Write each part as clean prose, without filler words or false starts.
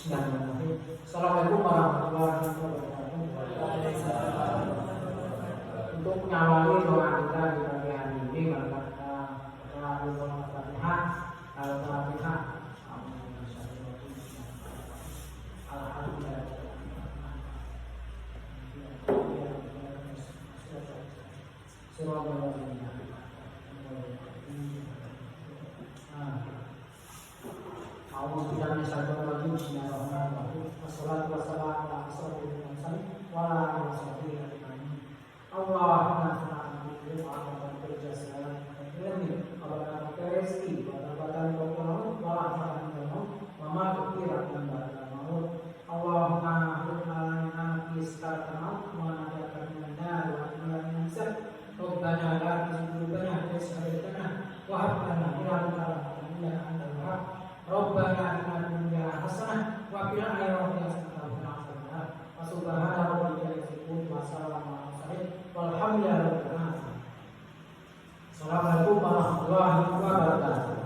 Bismillahirrahmanirrahim. Assalamualaikum warahmatullahi wabarakatuh. Untuk mengawali doa kita di pagi hari ini, maka kita melalui doa Al-Fatihah. Al-Fatihah. Alhamdulillah. Wassalatu wassalamu ala asyrofil mursalin wa ala alihi washabbihi ajma'in. Allahumma salli ala Muhammad wa ala rezeki wa dapatan pokok wa rahmatan wa ma tuqiratan ba'da Allahumma hukmana istaqamah wa najatan minan nar wa minan sar. Rabbana la tuzigh qulubana ba'da idh hadaytana wa hab lana min ladunka rahmatan innaka antal wahhab. Rabbana atina fid dunya hasanah wa fil akhirati hasanah wa qina adzabannar. Wa subhana rabbika rabbil izzati wa salamun alal mursalin walhamdulillahi rabbil alamin. Assalamualaikum warahmatullahi wabarakatuh.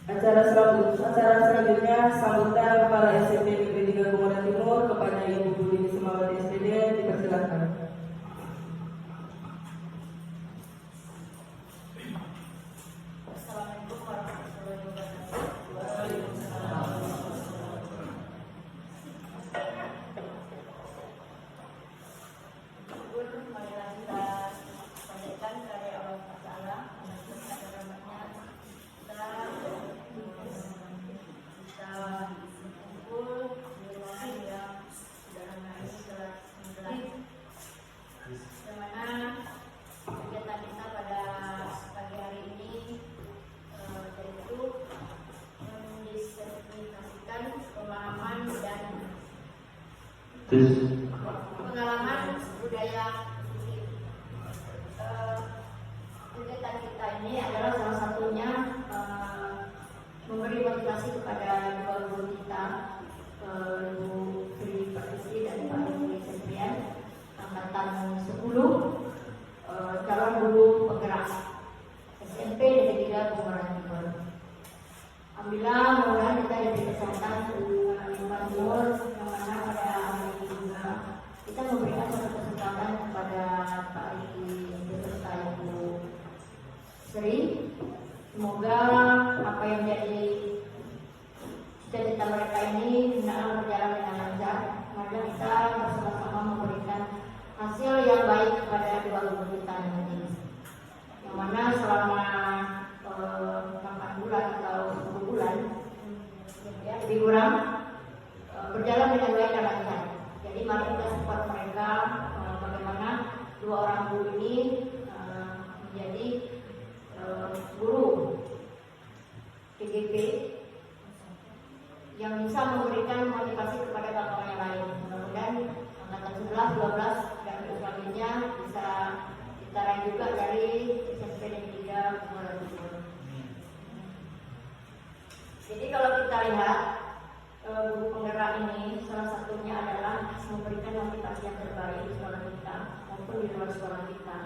Acara selanjutnya sambutan kepala SMP Negeri 3 Komodo Timur kepada Ibu Budi Semawati SPD dipersilakan. Assalamualaikum warahmatullahi wabarakatuh. Syukur marilah kita panjatkan kepada Allah Taala atas rahmatnya kita kumpul di rumah yang sudah hari telah dimulai, yang mana kegiatan kita pada pagi hari ini yaitu mendiskusikan pemahaman dan pengalaman budaya. Kegiatan kita ini adalah salah satunya memberi motivasi kepada dua guru kita, Ibu Sri Pertiwi dan Pak Ibu Septrian, angkatan 10, calon guru penggerak SMP Negeri 3 Komodo Timur. Alhamdulillah, mudah-mudahan kita diberi kesempatan Lingkungan Timur, yang mana pada hari ini juga kita memberikan satu kesempatan kepada Pak Riki beserta Ibu Sri. Semoga apa yang menjadi cita-cita mereka ini benar berjalan dengan lancar. Mari kita bersama-sama memberikan hasil yang baik kepada dua guru kita ini. Yang mana selama 8 bulan atau 10 bulan, ya lebih kurang, berjalan dengan baik dan lancar. Jadi mari kita support mereka bagaimana dua orang guru ini menjadi guru PGP yang bisa memberikan motivasi kepada kawan yang lain. Mudah-mudahan angkatan 11, 12 dan selanjutnya bisa ditarain juga dari SMP Negeri 3 Komodo Timur. Jadi kalau kita lihat guru penggerak ini salah satunya adalah memberikan motivasi yang terbaik di sekolah kita maupun di luar sekolah kita.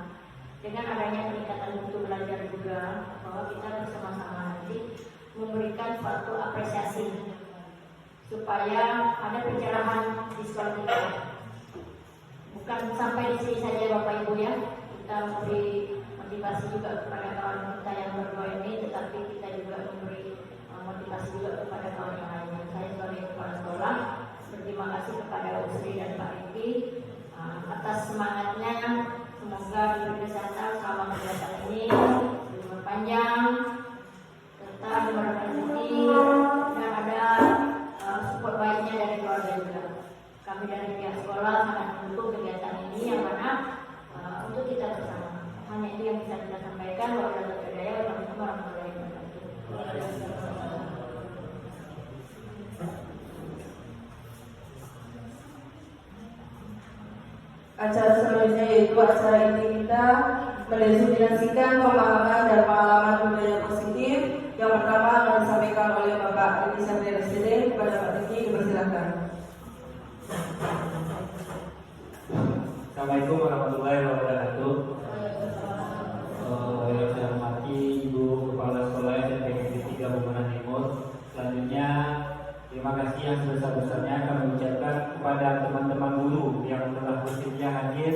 Dengan adanya peningkatan mutu belajar juga, bahwa kita bersama-sama nanti memberikan suatu apresiasi supaya ada pencerahan di sekolah kita. Bukan sampai di sini saja Bapak Ibu ya, kita memberi motivasi juga kepada kawan kita yang berdua ini, tetapi kita juga memberi motivasi juga kepada kawan yang lainnya. Saya sebagai kepala sekolah berterima kasih kepada Bu Sri dan Pak Riki atas semangatnya. Semoga diberi kesehatan selama kegiatan ini, umur panjang, serta diberikan rezeki dan ada support baiknya dari keluarga juga. Kami dari pihak sekolah sangat mendukung kegiatan ini yang mana untuk kita bersama. Hanya itu yang bisa kita sampaikan. Wabillahi hidayah. Wassalamualaikum warahmatullahi wabarakatuh. Acara selanjutnya yaitu acara ini kita mendestinasikan pemahaman dan pengalaman budaya positif. Yang pertama akan disampaikan oleh Bapak Riki Satria SPD. Kepada Pak Riki dipersilakan. Assalamualaikum warahmatullahi wabarakatuh. Yang saya hormati Ibu Kepala Sekolah SMP Negeri 3 Bumbunan Timur. Selanjutnya, terima kasih yang sebesar-besarnya kami ucapkan kepada teman-teman guru yang telah bersedia hadir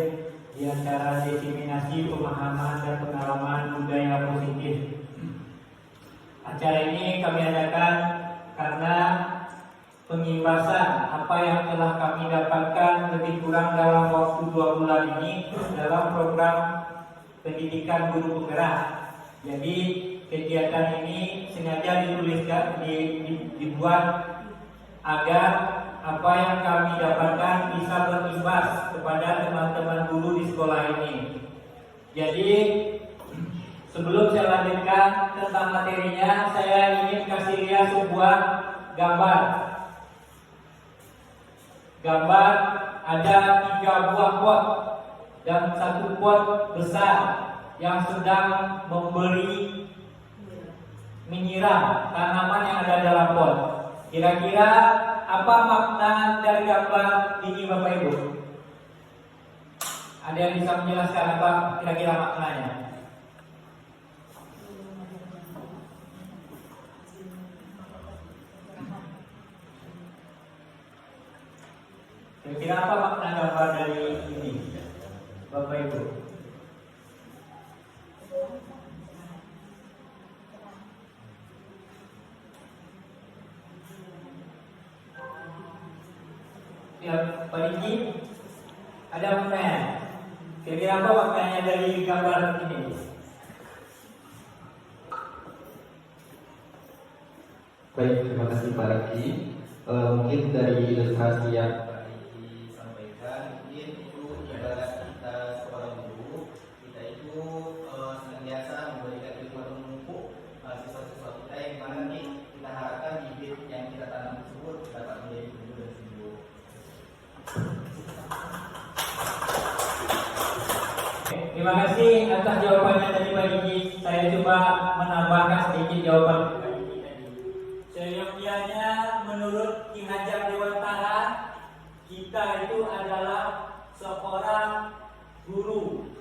di acara diseminasi pemahaman dan pengalaman budaya positif. Acara ini kami adakan karena pengimbasan apa yang telah kami dapatkan lebih kurang dalam waktu 2 bulan ini dalam program pendidikan guru penggerak. Jadi kegiatan ini sengaja dibuat agar apa yang kami dapatkan bisa berimbas kepada teman-teman guru di sekolah ini. Jadi sebelum saya lanjutkan tentang materinya, saya ingin kasih lihat sebuah gambar. Gambar ada 3 buah pot dan 1 pot besar yang sedang menyiram tanaman yang ada dalam pot. Kira-kira apa makna dari gambar ini Bapak Ibu? Ada yang bisa menjelaskan apa kira-kira maknanya? Kira-kira apa makna gambar dari ini, Bapak Ibu? Ya, Pak Diki, ada maknanya? Kira-kira apa maknanya dari gambar ini? Baik, terima kasih Pak Raki. Mungkin dari ilustrasi yang disampaikan, mungkin itu ibarat kita seorang guru, kita itu senantiasa memberikan ilmu atau menumpuk siswa-siswa kita yang mana nih kita harapkan bibit yang kita tanam tersebut dapat menjadi tumbuh dan subur. Terima kasih atas jawabannya tadi Pak Diki. Saya coba menambahkan sedikit jawaban Pak Diki tadi. Seyogianya menurut Ki Hajar Dewantara, kita itu adalah seorang guru.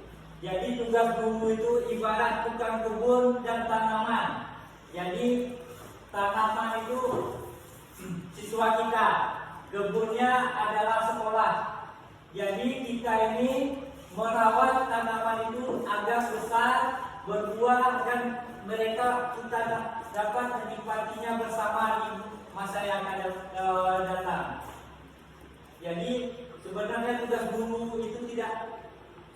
Jadi tugas guru itu ibarat tukang kebun dan tanaman. Jadi tanaman itu siswa kita, kebunnya adalah sekolah. Jadi kita ini merawat tanaman itu agar besar, berbuah, dan mereka kita dapat menikmatinya bersama di masa yang akan datang. Jadi sebenarnya tugas guru itu tidak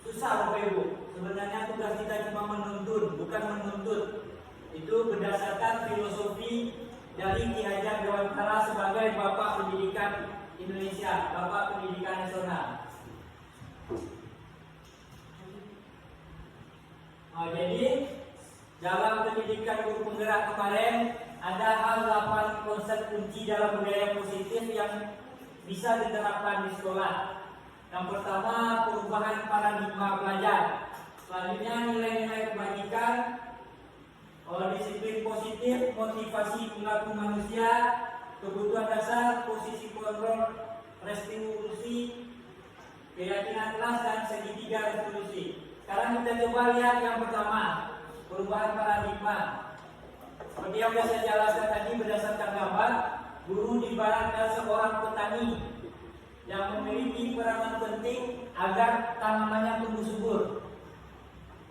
susah Bapak Ibu. Sebenarnya tugas kita cuma menuntun, bukan menuntut. Itu berdasarkan filosofi dari Ki Hajar Dewantara sebagai Bapak Pendidikan Indonesia, Bapak Pendidikan Nasional. Jadi dalam pendidikan guru penggerak kemarin ada hal 8 konsep kunci dalam budaya positif yang bisa diterapkan di sekolah. Yang pertama, perubahan paradigma belajar. Selanjutnya, nilai-nilai kebajikan, disiplin positif, motivasi perilaku manusia, kebutuhan dasar, posisi kontrol, restitusi, keyakinan kelas, dan segitiga restitusi. Sekarang kita coba lihat yang pertama, perubahan paradigma. Seperti yang sudah saya jelaskan tadi berdasarkan gambar, guru diibaratkan seorang petani yang memiliki peranan penting agar tanamannya tumbuh subur.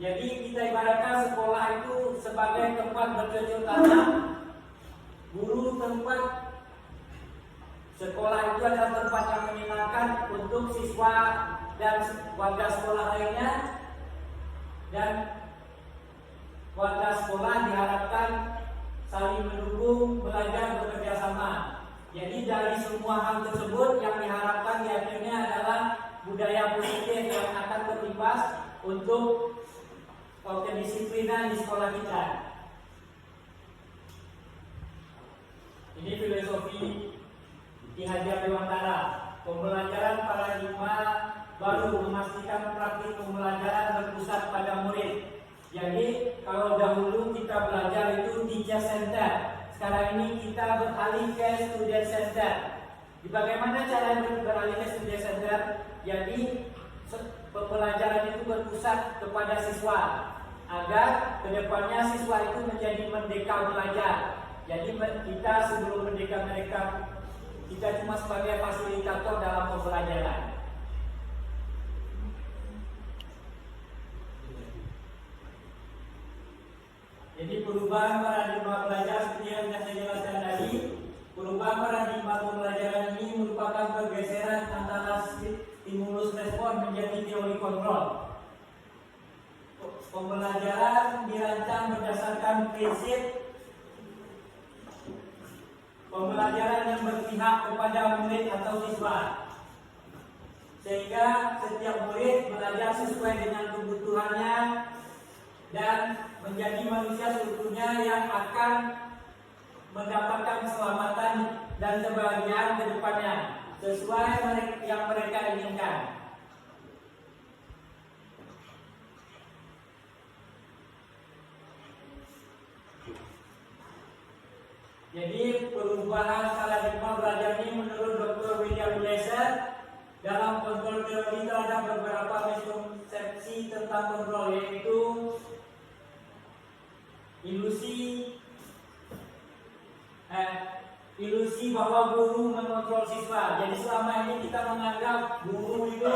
Jadi kita ibaratkan sekolah itu sebagai tempat bercocok tanam, guru tempat sekolah itu adalah tempat yang menyenangkan untuk siswa dan warga sekolah lainnya. Dan warga sekolah diharapkan saling mendukung, belajar, bekerja sama. Jadi dari semua hal tersebut yang diharapkan akhirnya adalah budaya positif yang akan berimbas untuk kedisiplinan di sekolah kita. Ini filosofi Ki Hajar Dewantara. Pembelajaran paradigma baru memastikan praktik pembelajaran berpusat pada murid. Jadi kalau dahulu kita belajar itu teacher center, sekarang ini kita beralih ke student center. Bagaimana cara beralih ke student center? Jadi pembelajaran itu berpusat kepada siswa agar kedepannya siswa itu menjadi merdeka belajar. Jadi kita sebelum merdeka kita cuma sebagai fasilitator dalam pembelajaran. Jadi perubahan paradigma belajar seperti yang saya jelaskan tadi, perubahan paradigma pembelajaran ini merupakan pergeseran antara stimulus respon menjadi teori kontrol. Pembelajaran dirancang berdasarkan prinsip pembelajaran yang berpihak kepada murid atau siswa, sehingga setiap murid belajar sesuai dengan kebutuhannya dan menjadi manusia seutuhnya yang akan mendapatkan keselamatan dan kebahagiaan ke depannya sesuai yang mereka inginkan. Jadi perubahan paradigma belajar ini menurut Dr. William Glasser dalam kontrol teori terhadap beberapa miskonsepsi tentang kontrol, yaitu ilusi bahwa guru mengontrol siswa. Jadi selama ini kita menganggap guru itu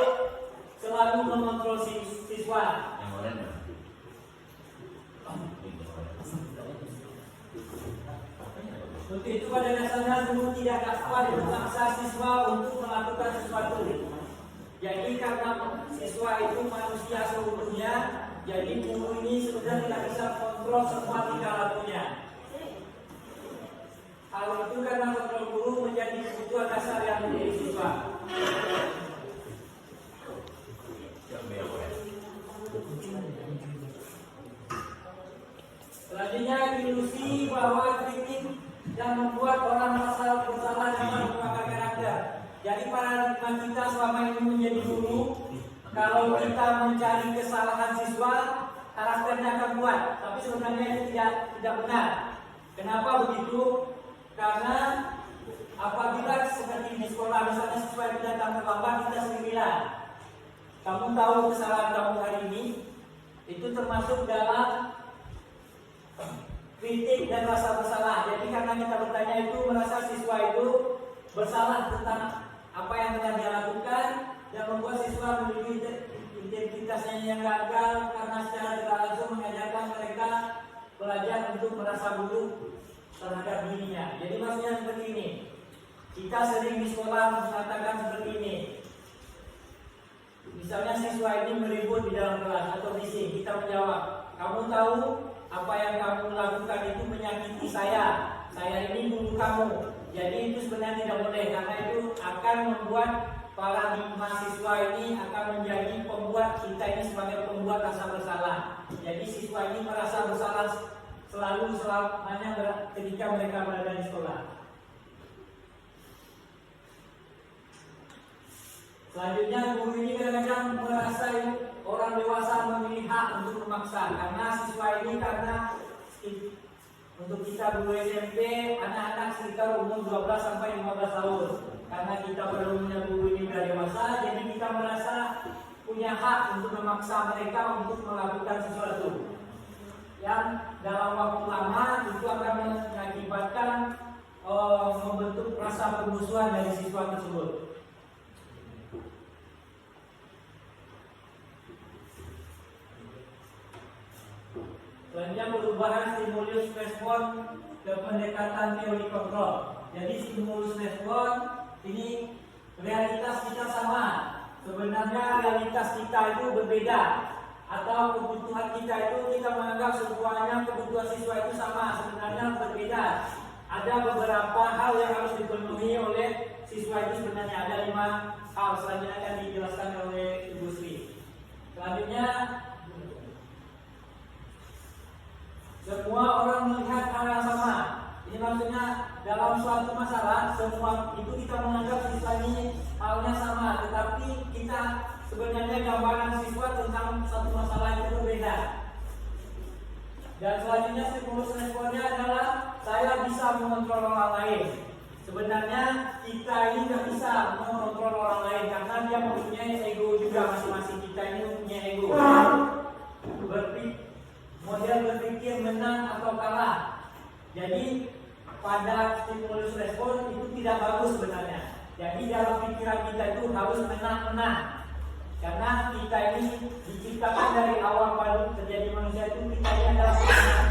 selalu mengontrol siswa. Untuk itu pada dasarnya guru tidak dapat memaksa siswa untuk melakukan sesuatu. Jadi karena siswa itu manusia seutuhnya, jadi guru ini sebenarnya tidak bisa kontrol semua tingkah lakunya. Hal itu karena kontrol guru menjadi kebutuhan dasar yang menjadi siswa. Selanjutnya ilusi bahwa kritik yang membuat orang merasa bersalah dalam mengubah karakter. Jadi paradigma kita selama ini menjadi guru, kalau kita mencari kesalahan siswa, karakternya akan kuat. Tapi sebenarnya itu tidak benar. Kenapa begitu? Karena apabila seperti di sekolah misalnya siswa yang datang terlambat, kita sering bilang, kamu tahu kesalahan kamu hari ini, itu termasuk dalam kritik dan rasa bersalah. Jadi karena kita bertanya itu merasa siswa itu bersalah tentang apa yang telah dia lakukan dan membuat siswa memiliki identitasnya yang gagal karena secara tidak langsung mengajarkan mereka belajar untuk merasa buruk terhadap dirinya. Jadi maksudnya seperti ini. Kita sering di sekolah mengatakan seperti ini. Misalnya siswa ini meribut di dalam kelas atau bising, kita menjawab, kamu tahu apa yang kamu lakukan itu menyakiti saya ini guru kamu. Jadi itu sebenarnya tidak boleh, karena itu akan membuat paradigma siswa ini akan menjadi pembuat kita ini sebagai pembuat rasa bersalah. Jadi siswa ini merasa bersalah selamanya ketika mereka berada di sekolah. Selanjutnya guru ini kadang-kadang merasa orang dewasa memiliki hak untuk memaksa, karena siswa ini untuk kita guru SMP, anak-anak sekitar umur 12 sampai 15 tahun. Karena kita pada umumnya guru ini sudah dewasa, jadi kita merasa punya hak untuk memaksa mereka untuk melakukan sesuatu yang dalam waktu lama itu akan mengakibatkan membentuk rasa permusuhan dari siswa tersebut. Selanjutnya perubahan stimulus respon ke pendekatan teori kontrol. Jadi stimulus respon ini realitas kita sama. Sebenarnya realitas kita itu berbeda, atau kebutuhan kita itu kita menganggap semuanya kebutuhan siswa itu sama. Sebenarnya berbeda. Ada beberapa hal yang harus dipenuhi oleh siswa itu, sebenarnya ada 5 hal. Selanjutnya akan dijelaskan oleh Ibu Sri. Selanjutnya semua orang melihat hal yang sama. Ini maksudnya dalam suatu masalah semua itu kita menganggap siswa ini halnya sama, tetapi kita sebenarnya gambaran siswa tentang satu masalah itu berbeda. Dan selanjutnya stimulus responnya adalah saya bisa mengontrol orang lain. Sebenarnya kita ini tidak bisa mengontrol orang lain karena dia mempunyai ego juga masing-masing. kita ini mempunyai ego. Model berpikir menang atau kalah. Jadi pada stimulus respon itu tidak bagus sebenarnya. Jadi dalam pikiran kita itu harus menang-menang. Karena kita ini diciptakan dari awal pada terjadi manusia itu kita ini adalah pemenang.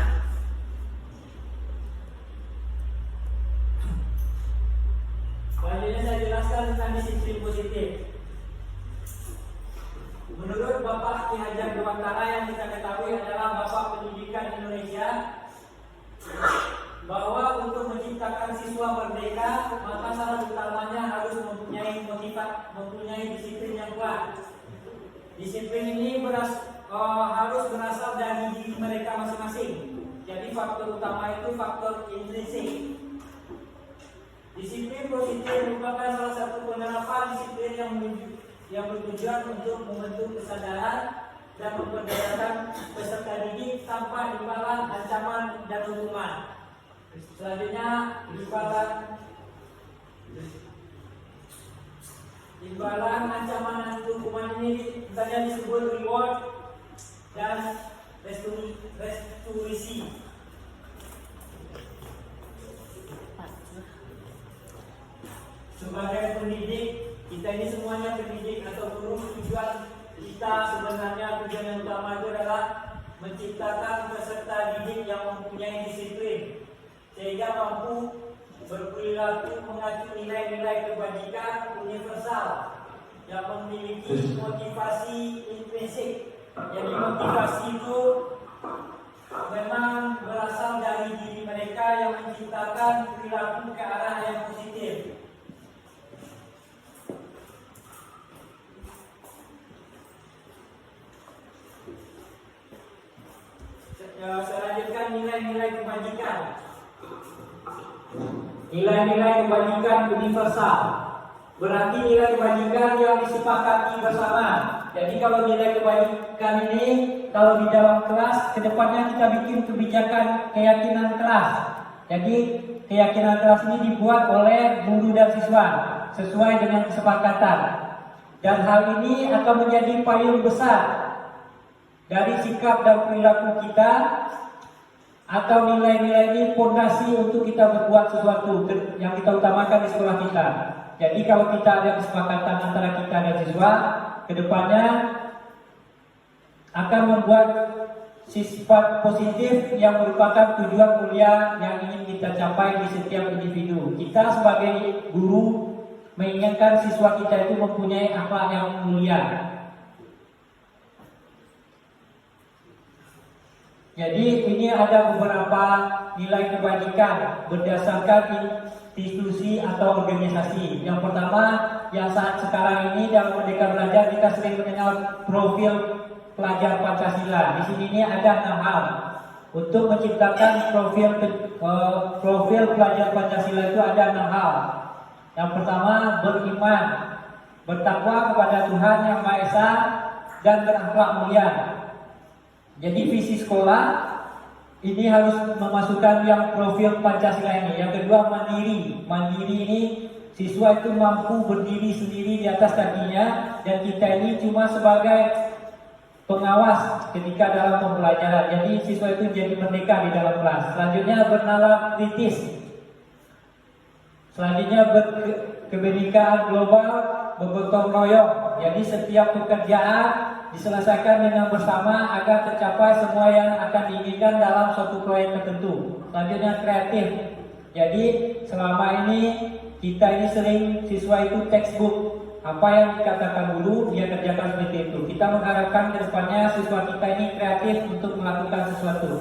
Selanjutnya saya jelaskan tentang disiplin positif. Menurut Bapak Ki Hajar Dewantara yang kita ketahui adalah Bapak Pendidikan Indonesia, bahwa untuk menciptakan siswa merdeka maka syarat utamanya harus mempunyai disiplin yang kuat. Disiplin ini harus berasal dari diri mereka masing-masing. Jadi faktor utama itu faktor intrinsik. Disiplin positif merupakan salah satu penerapan disiplin yang bertujuan untuk membentuk kesadaran dan memberdayakan peserta didik tanpa imbalan, ancaman, dan hukuman. Selanjutnya imbalan, ancaman, dan hukuman ini misalnya disebut reward dan restorasi. Sebagai pendidik, kita ini semuanya pendidik atau guru, tujuan kita sebenarnya tujuan yang utama itu adalah menciptakan peserta didik yang mempunyai disiplin sehingga mampu berperilaku mengacu nilai-nilai kebajikan universal yang memiliki motivasi intrinsik. Jadi motivasi itu memang berasal dari diri mereka yang menciptakan perilaku ke arah yang positif. Selanjutnya nilai-nilai kebajikan. Nilai-nilai kebajikan universal berarti nilai kebajikan yang disepakati bersama. Jadi kalau nilai kebajikan ini kalau di dalam kelas kedepannya kita bikin kebijakan keyakinan kelas. Jadi keyakinan kelas ini dibuat oleh guru dan siswa sesuai dengan kesepakatan. Dan hal ini akan menjadi payung besar dari sikap dan perilaku kita atau nilai-nilai ini fondasi untuk kita berbuat sesuatu yang kita utamakan di sekolah kita. Jadi kalau kita ada kesepakatan antara kita dan siswa, kedepannya akan membuat sifat positif yang merupakan tujuan kuliah yang ingin kita capai di setiap individu. Kita sebagai guru menginginkan siswa kita itu mempunyai akhlak yang mulia. Jadi ini ada beberapa nilai kebajikan berdasarkan institusi atau organisasi. Yang pertama, yang saat sekarang ini dalam Merdeka Belajar kita sering mengenal profil pelajar Pancasila. Di sini ini ada 6 hal. Untuk menciptakan profil pelajar Pancasila itu ada 6 hal. Yang pertama, beriman, bertakwa kepada Tuhan Yang Maha Esa, dan berakhlak mulia. Jadi visi sekolah ini harus memasukkan yang profil Pancasila ini. Yang kedua, mandiri. Mandiri ini siswa itu mampu berdiri sendiri di atas kakinya dan kita ini cuma sebagai pengawas ketika dalam pembelajaran. Jadi siswa itu jadi merdeka di dalam kelas. Selanjutnya, bernalar kritis. Selanjutnya, berkebinekaan global, bergotong royong. Jadi setiap pekerjaan diselesaikan dengan bersama agar tercapai semua yang akan diinginkan dalam suatu proyek tertentu. Selanjutnya, kreatif. Jadi selama ini kita ini sering siswa itu textbook, apa yang dikatakan guru dia kerjakan seperti itu. Kita mengharapkan ke depannya siswa kita ini kreatif untuk melakukan sesuatu.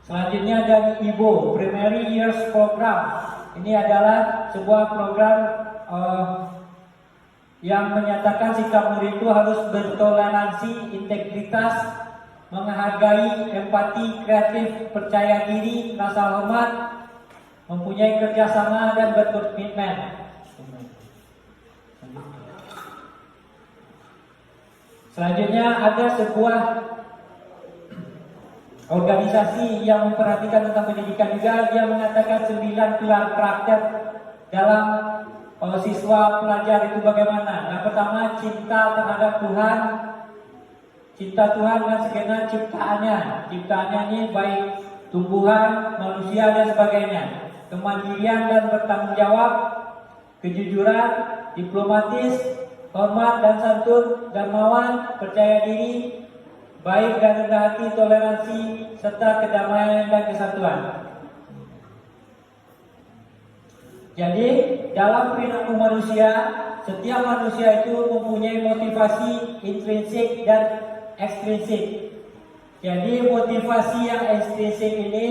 Selanjutnya dari IBO, Primary Years Program. Ini adalah sebuah program yang menyatakan sikap murid itu harus bertoleransi, integritas, menghargai, empati, kreatif, percaya diri, rasa hormat, mempunyai kerjasama, dan berkomitmen. Selanjutnya ada sebuah organisasi yang memperhatikan tentang pendidikan juga. Dia mengatakan 9 pilar praktek dalam siswa pelajar itu bagaimana? Yang pertama, cinta terhadap Tuhan, cinta Tuhan dan segenap ciptaannya. Ciptaannya ini baik tumbuhan, manusia dan sebagainya. Kemandirian dan bertanggung jawab, kejujuran, diplomatis, hormat dan santun, dermawan, percaya diri, baik dan rendah hati, toleransi, serta kedamaian dan kesatuan. Jadi dalam perilaku manusia, setiap manusia itu mempunyai motivasi intrinsik dan ekstrinsik. Jadi motivasi yang ekstrinsik ini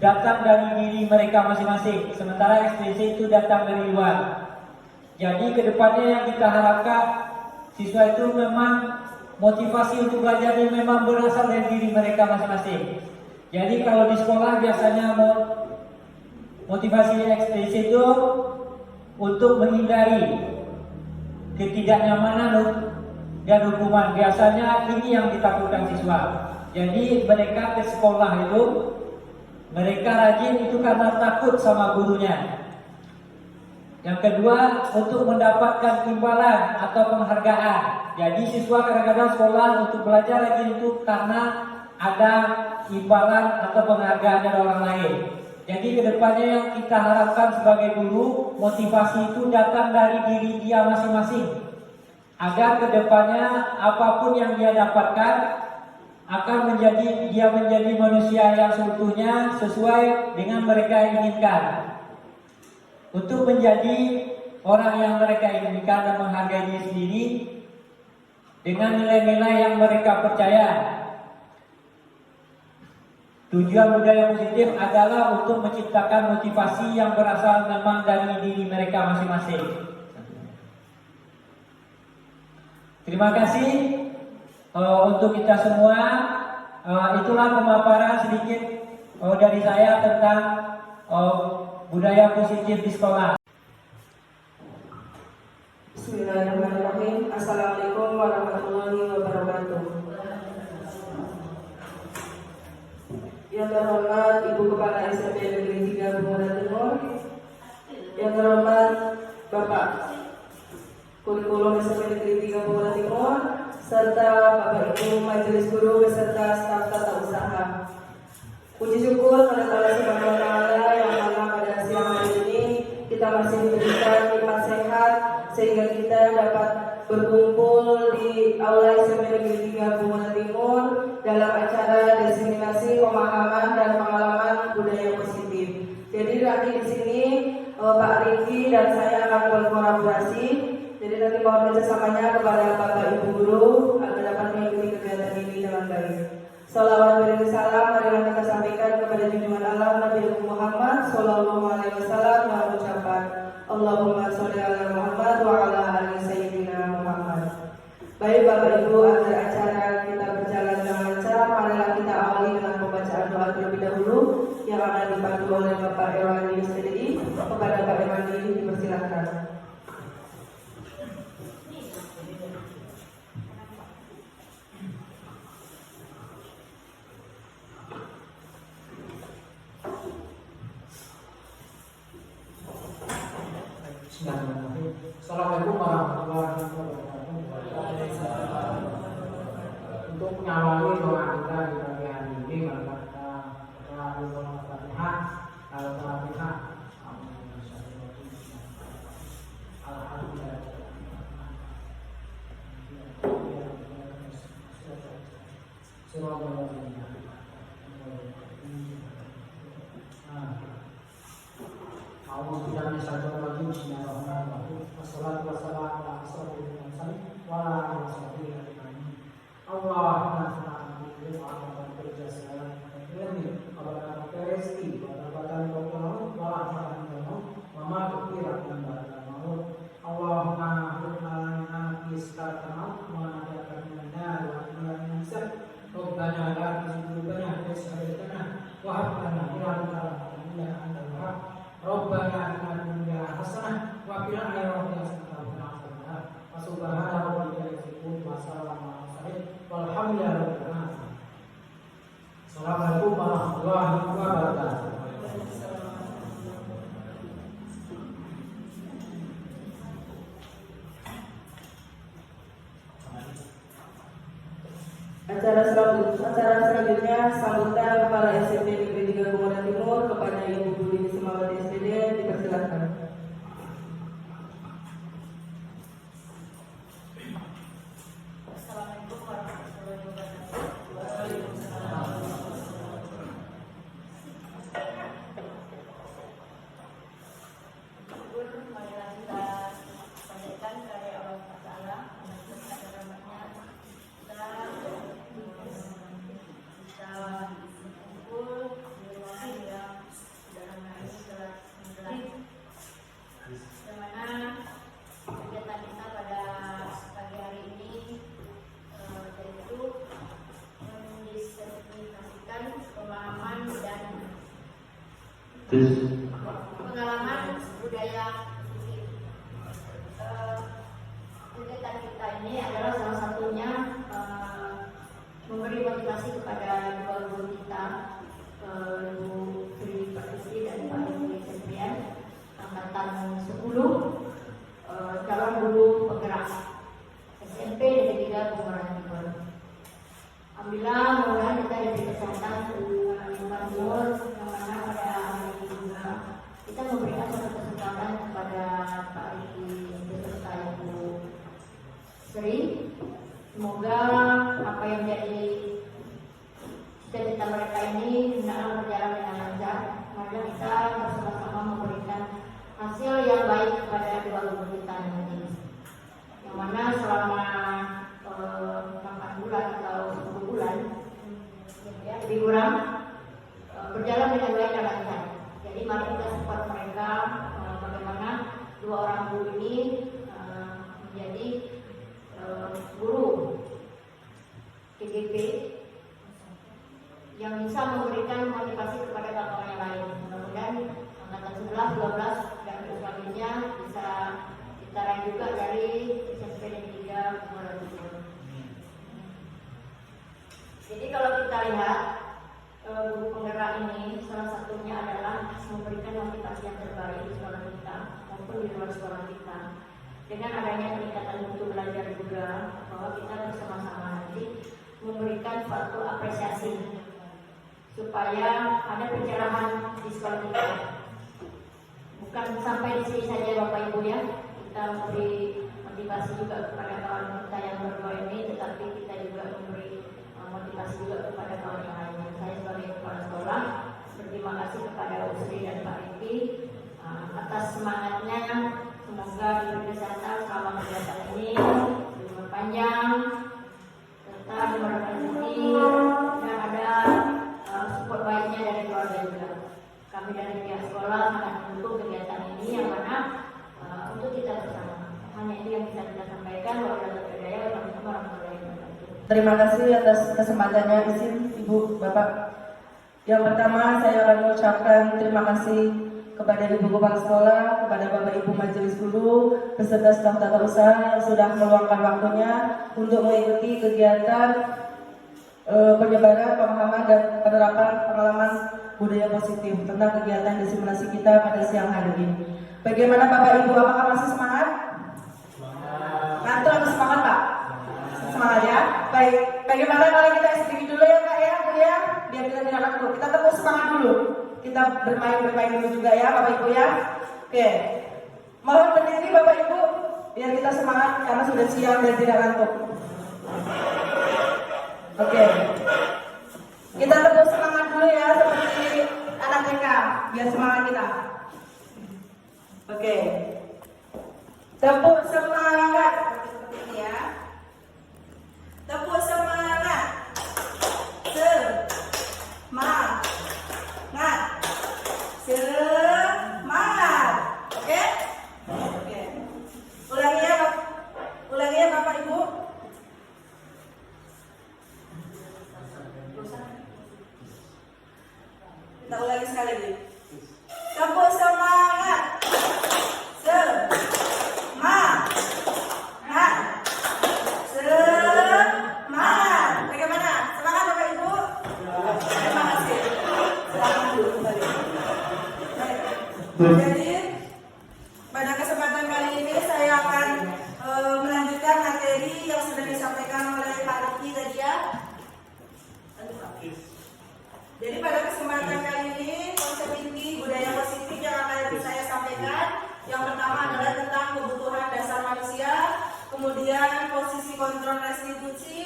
datang dari diri mereka masing-masing, sementara ekstrinsik itu datang dari luar. Jadi kedepannya yang kita harapkan siswa itu memang motivasi untuk belajar ini memang berasal dari diri mereka masing-masing. Jadi kalau di sekolah biasanya motivasi ekstrinsik itu untuk menghindari ketidaknyamanan dan hukuman. Biasanya ini yang ditakutkan siswa. Jadi mereka ke sekolah itu, mereka rajin itu karena takut sama gurunya. Yang kedua, untuk mendapatkan imbalan atau penghargaan. Jadi siswa kadang-kadang sekolah untuk belajar rajin itu karena ada imbalan atau penghargaan dari orang lain. Jadi kedepannya yang kita harapkan sebagai guru, motivasi itu datang dari diri dia masing-masing. Agar kedepannya apapun yang dia dapatkan akan dia menjadi manusia yang seutuhnya sesuai dengan mereka inginkan. Untuk menjadi orang yang mereka inginkan dan menghargai diri sendiri dengan nilai-nilai yang mereka percaya. Tujuan budaya positif adalah untuk menciptakan motivasi yang berasal memang dari diri mereka masing-masing. Terima kasih untuk kita semua. Itulah pemaparan sedikit dari saya tentang budaya positif di sekolah. Bismillahirrahmanirrahim. Assalamualaikum warahmatullahi wabarakatuh. Yang terhormat Ibu Kepala SMP Negeri 3 Bunga Timur, yang terhormat Bapak Kurikulum SMP Negeri 3 Bunga Timur, serta Bapak Ibu Majelis Guru beserta staf tata usaha. Puji syukur pada Allah Subhanahu wa Ta'ala yang mana pada siang hari ini kita masih diberikan nikmat sehat sehingga kita dapat berkumpul di Aula SMP Negeri 3 Bunga Timur dalam acara diseminasi pemahaman dan pengalaman budaya positif. Jadi nanti di sini Pak Riki dan saya akan berkolaborasi. Jadi nanti mohon kerjasamanya kepada Bapak Ibu Guru agar dapat mengikuti kegiatan ini dengan baik. Salawat beriring salam marilah kita sampaikan kepada junjungan Allah Nabi Muhammad Sallallahu Alaihi Wasallam dengan ucapan Allahumma sholli ala Muhammad wa ala ali Sayyidina Muhammad. Baik Bapak Ibu, agar acara kita berjalan dengan lancar, marilah kita awali dengan pembacaan doa terlebih dahulu yang akan dipandu oleh Bapak Irwandi SPDI. Kepada Pak Irwandi dipersilakan. Assalamualaikum warahmatullahi wabarakatuh. Untuk mengawali doa kita di pagi hari ini, mari kita berdoa Al-Fatihah. Al-Fatihah. Wassalatu wassalamu ala asrofil mursalin wa ala alihi washabbihi ajma'in. Allahumma salli ala Muhammad berjasa ini kepada Resti pada badan dokter wa rahmatullahi wa barakatuh. Allahumma hudna istatana wa nadaka minna wa inna nisab Rabbana la tuzigh qulubana wa hab lana min ladunka innaka antal wahhab. Rabbana atina fid dunya hasanah wa fil akhirati hasanah wa qina adzabannar. Subhana rabbika rabbil izzati wa salamun alal mursalin walhamdulillahi rabbil alamin. Assalamualaikum warahmatullahi wabarakatuh. Acara selanjutnya sambutan Kepala SMP Negeri 3 Bunguran Timur kepada Ibu Budi Semawati SPD, dipersilakan. Assalamualaikum warahmatullahi wabarakatuh. Marilah kita panjatkan kepada Allah Taala untuk rahmatnya kita kumpul di rumah yang dalam hari ini telah menggelar, yang mana kegiatan kita pada pagi hari ini yaitu mendisertasikan pemahaman dan pengalaman budaya musik. Kegiatan kita ini adalah salah satunya memberi motivasi kepada dua guru kita, Ibu Sri Pertiwi dan Pak Ibu Septrian, angkatan 10, calon guru penggerak SMP Negeri 3 Bunguran Timur. Alhamdulillah, mudah-mudahan kita diberi kesempatan Bunguran Timur, yang mana pada hari ini juga kita memberikan satu kesempatan kepada Pak Riki beserta Ibu Sri. Semoga apa yang jadi cita-cita mereka ini hendaklah berjalan dengan lancar. Mari kita bersama-sama memberikan hasil yang baik kepada dua guru kita nanti. Yang mana selama 8 bulan atau 10 bulan, ya, lebih kurang berjalan dengan baik dan lancar. Jadi mari kita support mereka bagaimana dua orang guru ini menjadi guru KGP yang bisa memberikan motivasi kepada kawan yang lain. Mudah-mudahan angkatan 11, 12 dan selanjutnya bisa kita raih juga dari SMP Negeri 3 Bunguran Timur. Jadi kalau kita lihat guru penggerak ini salah satunya adalah memberikan motivasi yang terbaik di sekolah kita maupun di luar sekolah kita. Dengan adanya peningkatan mutu belajar juga, bahwa kita bersama-sama nanti memberikan suatu apresiasi supaya ada pencerahan di sekolah kita. Bukan sampai di sini saja Bapak Ibu ya, kita memberi motivasi juga kepada kawan kita yang berdua ini, tetapi kita juga memberi motivasi juga kepada kawan yang lainnya. Saya sebagai kepala sekolah berterima kasih kepada Usri dan Pak Riki atas semangatnya. Semoga diberi kesehatan selama kegiatan ini, umur panjang, serta diberikan rezeki dan ada support baiknya dari keluarga juga. Kami dari pihak sekolah sangat mendukung kegiatan ini yang mana untuk kita bersama. Hanya itu yang bisa kita sampaikan. Wassalamualaikum warahmatullahi wabarakatuh. Terima kasih atas kesempatannya, izin Ibu, Bapak. Yang pertama saya akan mengucapkan terima kasih kepada Ibu Kepala Sekolah, kepada Bapak Ibu Majelis Guru, beserta staf tata usaha yang sudah meluangkan waktunya untuk mengikuti kegiatan penyebaran pemahaman dan penerapan pengalaman budaya positif tentang kegiatan diseminasi kita pada siang hari ini. Bagaimana Bapak Ibu, apakah masih semangat? Ngantuk atau semangat Pak? Semangat ya. Baik, bagaimana kalau kita sedikit dulu ya Kak ya, Bu ya, biar kita tidak ngantuk. Kita tepuk semangat dulu. Kita bermain dulu juga ya Bapak Ibu ya. Oke, mohon berdiri Bapak Ibu biar kita semangat karena sudah siang dan tidak ngantuk. Oke, kita tepuk semangat dulu ya seperti anak TK biar semangat kita. Oke, tepuk semangat seperti ini ya. Tepuk semangat. Semangat. Oke? Oke. Ulangi ya Bapak Ibu. Kita ulangi sekali lagi. Tepuk semangat. Semangat. Semangat. Bagaimana? Semangat Bapak Ibu? Terima kasih. Selamat dulu kembali. Jadi pada kesempatan kali ini saya akan melanjutkan materi yang sudah disampaikan oleh Pak Riki tadi ya. Jadi pada kesempatan kali ini konsep inti budaya positif yang akan saya sampaikan yang pertama adalah tentang kebutuhan dasar manusia, kemudian posisi kontrol restitusi,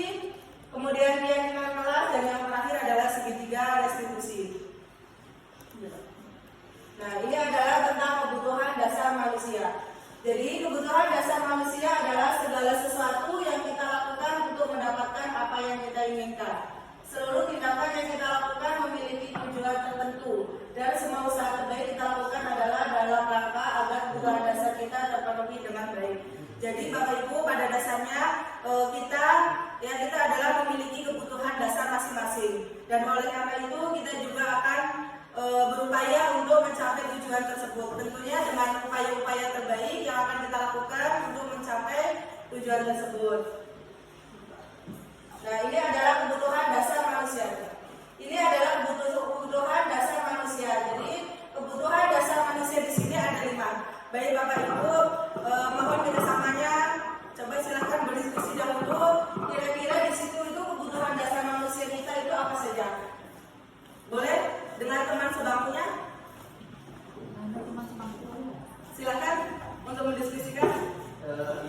kemudian keyakinan kelas, dan yang terakhir adalah segitiga restitusi. Nah, ini adalah tentang kebutuhan dasar manusia. Jadi kebutuhan dasar manusia adalah segala sesuatu yang kita lakukan untuk mendapatkan apa yang kita inginkan. Seluruh tindakan yang kita lakukan memiliki tujuan tertentu, dan semua usaha terbaik kita lakukan adalah dalam rangka agar kebutuhan dasar kita terpenuhi dengan baik. Jadi Bapak Ibu, pada dasarnya kita adalah memiliki kebutuhan dasar masing-masing, dan oleh karena itu kita juga akan berupaya untuk mencapai tujuan tersebut. Tentunya dengan upaya-upaya terbaik yang akan kita lakukan untuk mencapai tujuan tersebut. Nah, ini adalah kebutuhan dasar manusia. Ini adalah kebutuhan dasar manusia. Jadi kebutuhan dasar manusia di sini ada 5. Baik Bapak Ibu, mohon kerjasamanya. Coba silahkan berdiskusi dahulu. Kira-kira di situ itu kebutuhan dasar manusia kita itu apa saja? Boleh dengan teman sebangkunya? Silakan untuk mendiskusikan.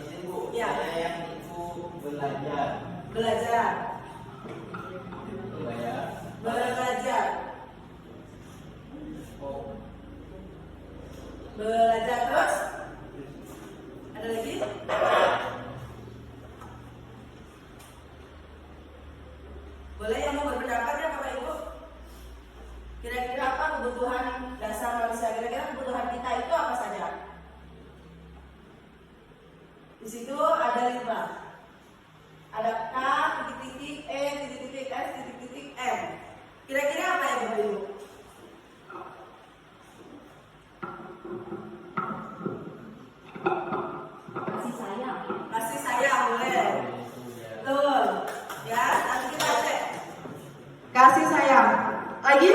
Izin Bu, Ya. saya yang itu belajar. Belajar. Belajar. Belajar terus? Ada lagi? Boleh yang mau berpendapat ya Bapak Ibu? Kira-kira apa kebutuhan dasar manusia? Kira-kira kebutuhan kita itu apa saja? Di situ ada 5. Ada K, titik-titik, E, titik-titik, S, titik-titik, M. Kira-kira apa ya Bapak Ibu? Kasih sayang. Kasih sayang, boleh. Betul. Ya, nanti kita cek. Kasih sayang. Lagi?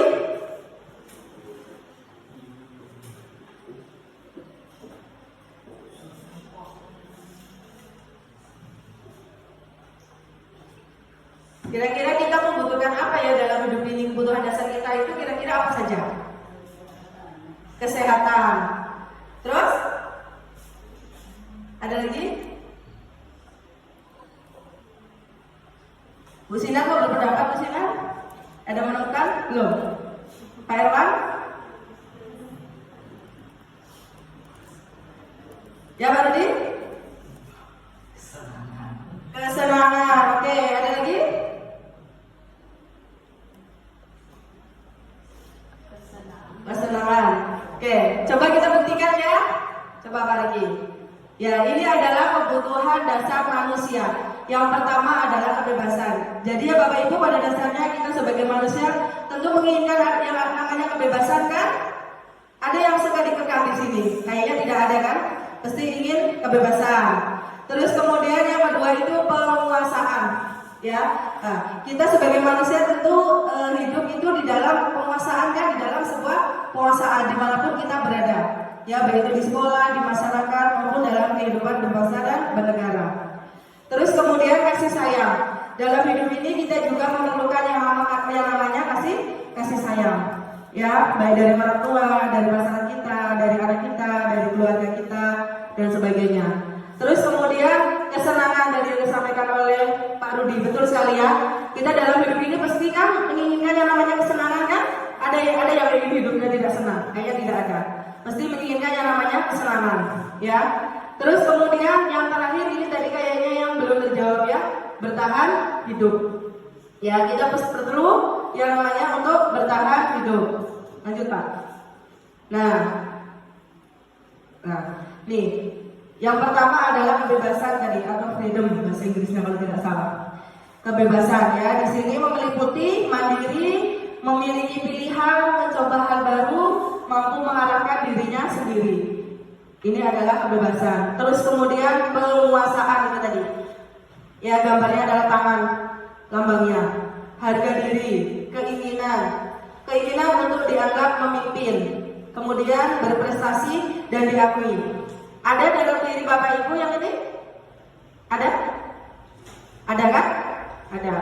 Kira-kira kita membutuhkan apa ya dalam hidup ini? Kebutuhan dasar kita itu kira-kira apa saja? Kesehatan. Terus? Ada lagi? Bu Sinar mau berpendapat, Bu Sinar? Ada menemukan? Belum? Pak Irwan? Ya Pak Rudi? Kesenangan. Oke, ada lagi? Kesenangan. Oke, coba kita buktikan ya. Coba Pak Rudi. Ya, ini adalah kebutuhan dasar manusia. Yang pertama adalah kebebasan. Jadi ya Bapak Ibu, pada dasarnya kita sebagai manusia tentu menginginkan yang namanya kebebasan kan? Ada yang suka dikekang di sini? Kayaknya tidak ada kan? Pasti ingin kebebasan. Terus kemudian yang kedua itu penguasaan. Ya, nah, kita sebagai manusia tentu hidup itu di dalam penguasaan kan? Di dalam sebuah penguasaan dimanapun kita berada. Ya, baik itu di sekolah, di masyarakat maupun dalam kehidupan berbangsa dan bernegara. Terus kemudian kasih sayang. Dalam hidup ini kita juga memerlukan yang namanya kasih sayang. Ya, baik dari orang tua, dari masyarakat kita, dari anak kita, dari keluarga kita dan sebagainya. Terus kemudian kesenangan dari yang disampaikan oleh Pak Rudi, betul sekali ya. Kita dalam hidup ini pasti kan menginginkan yang namanya kesenangan kan? Ada yang ingin hidupnya tidak senang? Kayaknya tidak ada. Mesti menginginkan yang namanya kesenangan, ya. Terus kemudian yang terakhir ini tadi kayaknya yang belum terjawab ya, bertahan hidup. Ya, kita perlu yang namanya untuk bertahan hidup. Lanjut Pak. Nah, nih, yang pertama adalah kebebasan tadi atau freedom bahasa Inggrisnya kalau tidak salah. Kebebasan ya, di sini meliputi mandiri, memiliki pilihan, mencoba hal baru, mampu mengarahkan dirinya sendiri. Ini adalah kebebasan. Terus kemudian penguasaan itu tadi. Ya, gambarnya adalah tangan, lambangnya. Harga diri, keinginan untuk dianggap memimpin, kemudian berprestasi dan diakui. Ada dalam diri Bapak Ibu yang ini? Ada? Ada kan? Ada.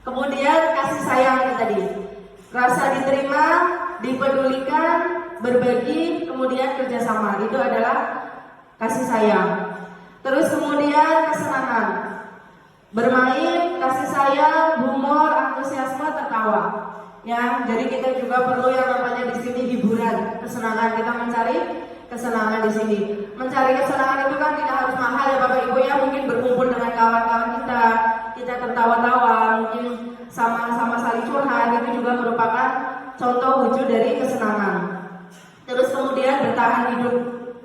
Kemudian kasih sayang itu tadi. rasa diterima, dipedulikan, berbagi, kemudian kerjasama. Itu adalah kasih sayang. Terus kemudian kesenangan, bermain, kasih sayang, humor, antusiasme, tertawa. Ya, jadi kita juga perlu yang namanya di sini hiburan, kesenangan. Kita mencari kesenangan di sini. Mencari kesenangan itu kan tidak harus mahal ya Bapak Ibu ya. Mungkin berkumpul dengan kawan-kawan kita tertawa-tawa, mungkin sama-sama saling curhat, itu juga merupakan contoh wujud dari kesenangan. Terus kemudian bertahan hidup,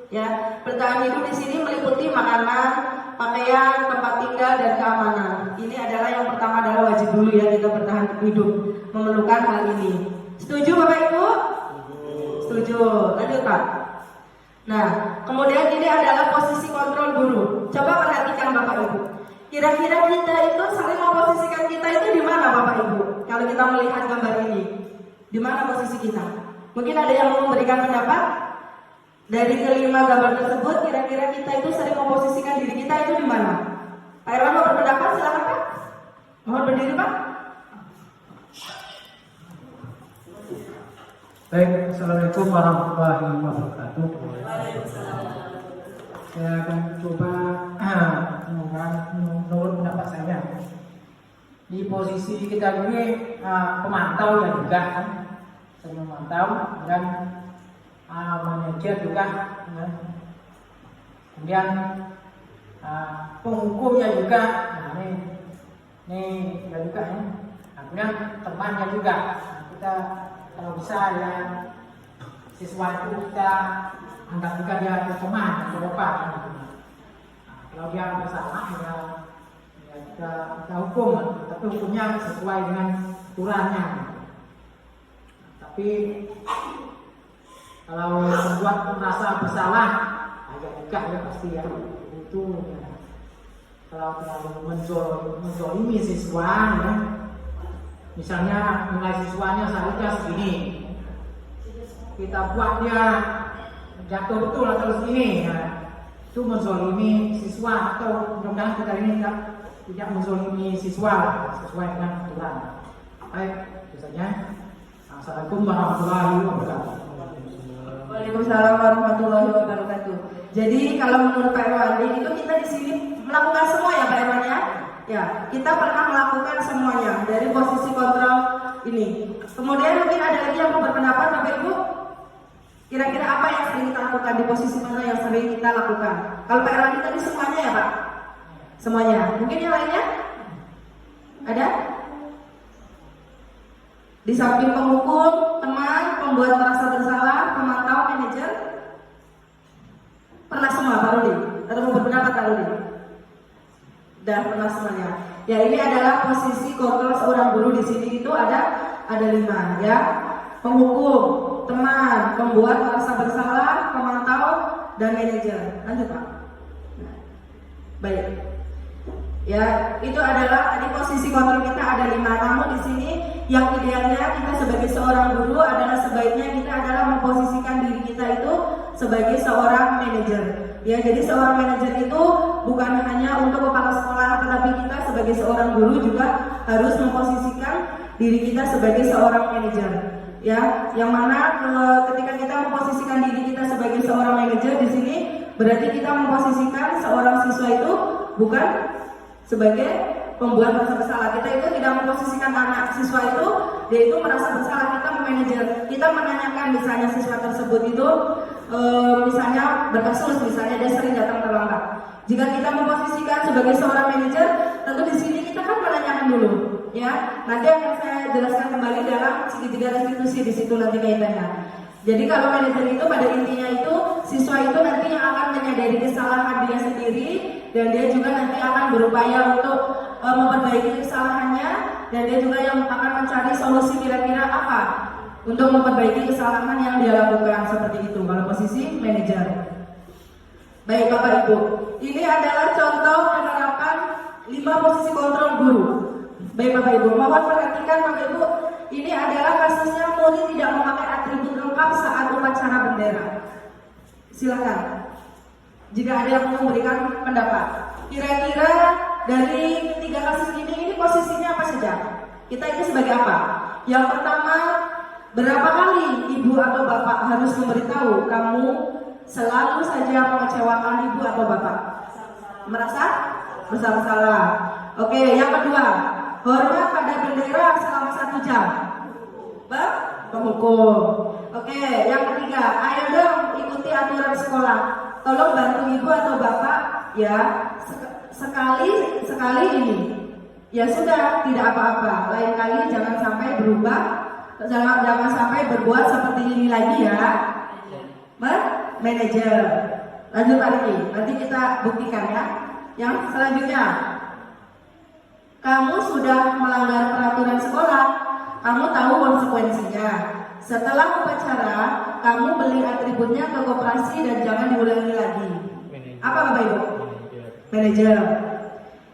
ya. Bertahan hidup di sini meliputi makanan, pakaian, tempat tinggal, dan keamanan. Ini adalah yang pertama, adalah wajib dulu ya kita bertahan hidup, memerlukan hal ini. Setuju Bapak Ibu? Setuju. Lanjut Pak. Nah, kemudian ini adalah posisi kontrol guru. Coba perhatikan Bapak Ibu. Kira-kira kita itu saling memposisikan kita itu di mana Bapak Ibu? Kalau kita melihat gambar ini, di mana posisi kita? Mungkin ada yang mau memberikan pendapat? Dari kelima gambar tersebut, kira-kira kita itu sering memposisikan diri kita itu di mana? Pak Irwan mau berpendapat? Silakan Pak. Mohon berdiri Pak. Baik, Assalamualaikum warahmatullahi wabarakatuh. Saya akan coba menurut pendapat saya. Di posisi kita ini pemantau ya juga kan, saya memantau dan manajer juga, ya. Kemudian penghukumnya juga, nah, ini ya juga ya. Kemudian temannya juga, nah, kita kalau bisa ya siswa itu kita anggap juga dia teman atau bapak. Nah, kalau dia bersalah ya kita hukum, tapi hukumnya sesuai dengan aturannya. Tapi kalau membuat merasa bersalah, agak juga ya pasti ya itu ya. Kalau terlalu menzolimi siswa ya, misalnya nilai siswanya seharusnya segini, kita buat dia jatuh betul atau segini, ya. Itu menzolimi siswa, atau mudah-mudahan kita ini tidak menzolimi siswa sesuai dengan aturan. Baik, itu saja. Assalamualaikum warahmatullahi wabarakatuh. Waalaikumsalam warahmatullahi wabarakatuh. Jadi kalau menurut Pak Irwandi itu kita di sini melakukan semua ya Pak Irwan ya. Ya, kita pernah melakukan semuanya dari posisi kontrol ini. Kemudian mungkin ada lagi yang mau berpendapat Bapak Ibu. Kira-kira apa yang sering kita lakukan, di posisi mana yang sering kita lakukan? Kalau Pak Irwandi tadi semuanya ya Pak. Semuanya. Mungkin yang lainnya? Ada? Di samping penghukum, teman, pembuat merasa bersalah, pemantau, manajer. Pernah semua Pak Rudi? Atau mau berpendapat Pak Rudi? Dan pernah semuanya. Ya, ini adalah posisi kontrol seorang guru di sini itu ada 5 ya. Penghukum, teman, pembuat merasa bersalah, pemantau, dan manajer. Lanjut Pak. Baik. Ya, itu adalah tadi posisi kontrol kita ada 5. Namun di sini yang idealnya kita sebagai seorang guru adalah sebaiknya kita adalah memposisikan diri kita itu sebagai seorang manajer. Ya, jadi seorang manajer itu bukan hanya untuk kepala sekolah, tetapi kita sebagai seorang guru juga harus memposisikan diri kita sebagai seorang manajer. Ya, yang mana ketika kita memposisikan diri kita sebagai seorang manajer di sini berarti kita memposisikan seorang siswa itu bukan sebagai pembuat merasa bersalah. Kita itu tidak memposisikan anak siswa itu dia itu merasa bersalah, kita memanajer. Kita menanyakan misalnya siswa tersebut itu misalnya berkasus, misalnya dia sering datang terlambat. Jika kita memposisikan sebagai seorang manajer, tentu di sini kita kan menanyakan dulu, ya. Nanti akan saya jelaskan kembali dalam segitiga restitusi di situ nanti kaitannya. Jadi kalau manajer itu pada intinya itu siswa itu nanti yang akan menyadari kesalahan dia sendiri dan dia juga nanti akan berupaya untuk memperbaiki kesalahannya, dan dia juga yang akan mencari solusi kira-kira apa untuk memperbaiki kesalahan yang dia lakukan, seperti itu kalau posisi manajer. Baik Bapak Ibu, ini adalah contoh penerapan 5 posisi kontrol guru. Baik Bapak Ibu, mohon perhatikan Bapak Ibu, ini adalah kasusnya murid tidak memakai atribut lengkap saat upacara bendera. Silakan, jika ada yang mau memberikan pendapat. Kira-kira dari 3 kasus ini posisinya apa saja? Kita ini sebagai apa? Yang pertama, berapa kali ibu atau bapak harus memberitahu kamu selalu saja mengecewakan ibu atau bapak? Merasa bersalah. Oke, yang kedua, hormat pada bendera selama 1 jam. Penghukum. Oke, yang ketiga, ayo dong ikuti aturan sekolah. Tolong bantu ibu atau bapak ya sekali ini. Ya sudah, tidak apa-apa. Lain kali jangan sampai berubah, jangan sampai berbuat seperti ini lagi ya. Manajer. Lanjut lagi, nanti kita buktikan ya. Yang selanjutnya, kamu sudah melanggar peraturan sekolah, kamu tahu konsekuensinya. Setelah upacara, kamu beli atributnya ke koperasi dan jangan diulangi lagi. Apa Bapak Ibu? Manajer.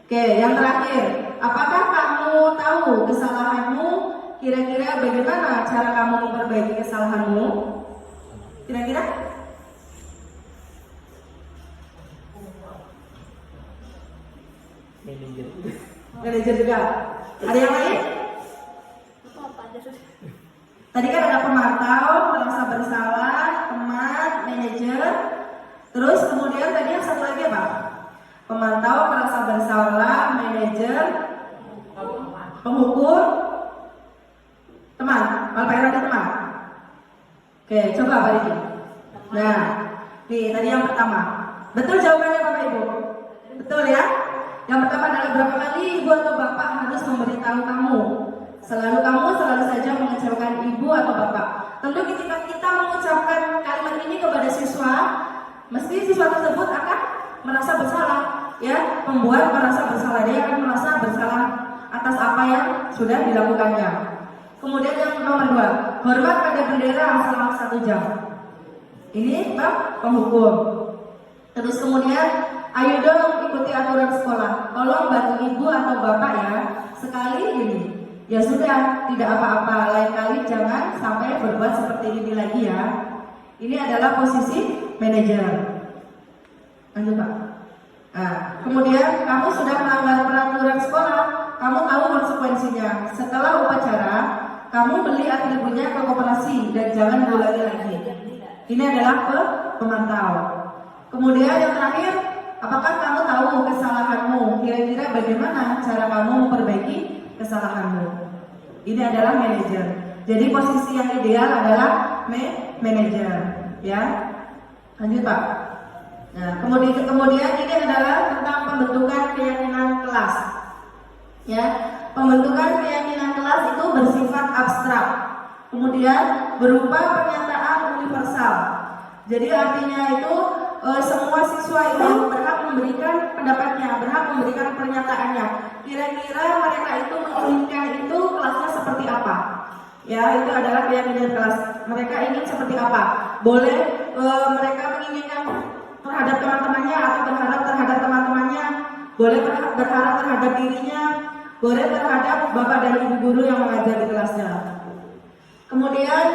Oke, yang terakhir, apakah kamu tahu kesalahanmu? Kira-kira bagaimana cara kamu memperbaiki kesalahanmu? Kira-kira? Manajer juga. Ada yang lain? Tadi kan ada pemantau, merasa bersalah, teman, manajer. Terus kemudian tadi yang satu lagi apa? Pemantau, merasa bersalah, manajer, penghukum, teman. Kalau pengen ada teman. Oke, coba Pak Riki. Nah, nih tadi yang pertama. Betul jawabannya Bapak Ibu? Betul ya? Yang pertama adalah berapa kali ibu atau bapak harus memberitahu kamu? Selalu saja mengecewakan ibu atau bapak. Tentu ketika kita mengucapkan kalimat ini kepada siswa, mesti siswa tersebut akan merasa bersalah, ya, membuat merasa bersalah. Dia akan merasa bersalah atas apa yang sudah dilakukannya. Kemudian yang nomor 2, hormat pada bendera selama 1 jam. Ini bab penghukum. Terus kemudian, ayo dong ikuti aturan sekolah. Tolong bantu ibu atau bapak ya. Sekali ini. Ya sudah, tidak apa-apa. Lain kali jangan sampai berbuat seperti ini lagi ya. Ini adalah posisi manajer. Lanjut Pak. Nah, kemudian kamu sudah melanggar peraturan sekolah. Kamu tahu konsekuensinya. Setelah upacara, kamu beli atributnya ke koperasi dan jangan diulangi lagi. Ini adalah pemantau. Kemudian yang terakhir, apakah kamu tahu kesalahanmu? Kira-kira bagaimana cara kamu memperbaiki kesalahanmu? Ini adalah manajer. Jadi posisi yang ideal adalah manajer, ya. Lanjut Pak. Nah, kemudian ini adalah tentang pembentukan keyakinan kelas. Ya, pembentukan keyakinan kelas itu bersifat abstrak. Kemudian berupa pernyataan universal. Jadi artinya itu semua siswa itu berhak memberikan pendapatnya, berhak memberikan pernyataannya. Kira-kira mereka itu menginginkan itu kelasnya seperti apa? Ya, itu adalah keyakinan kelas. Mereka ingin seperti apa? Boleh mereka menginginkan terhadap teman-temannya atau berharap terhadap teman-temannya, boleh berharap terhadap dirinya, boleh terhadap bapak dan ibu guru yang mengajar di kelasnya. Kemudian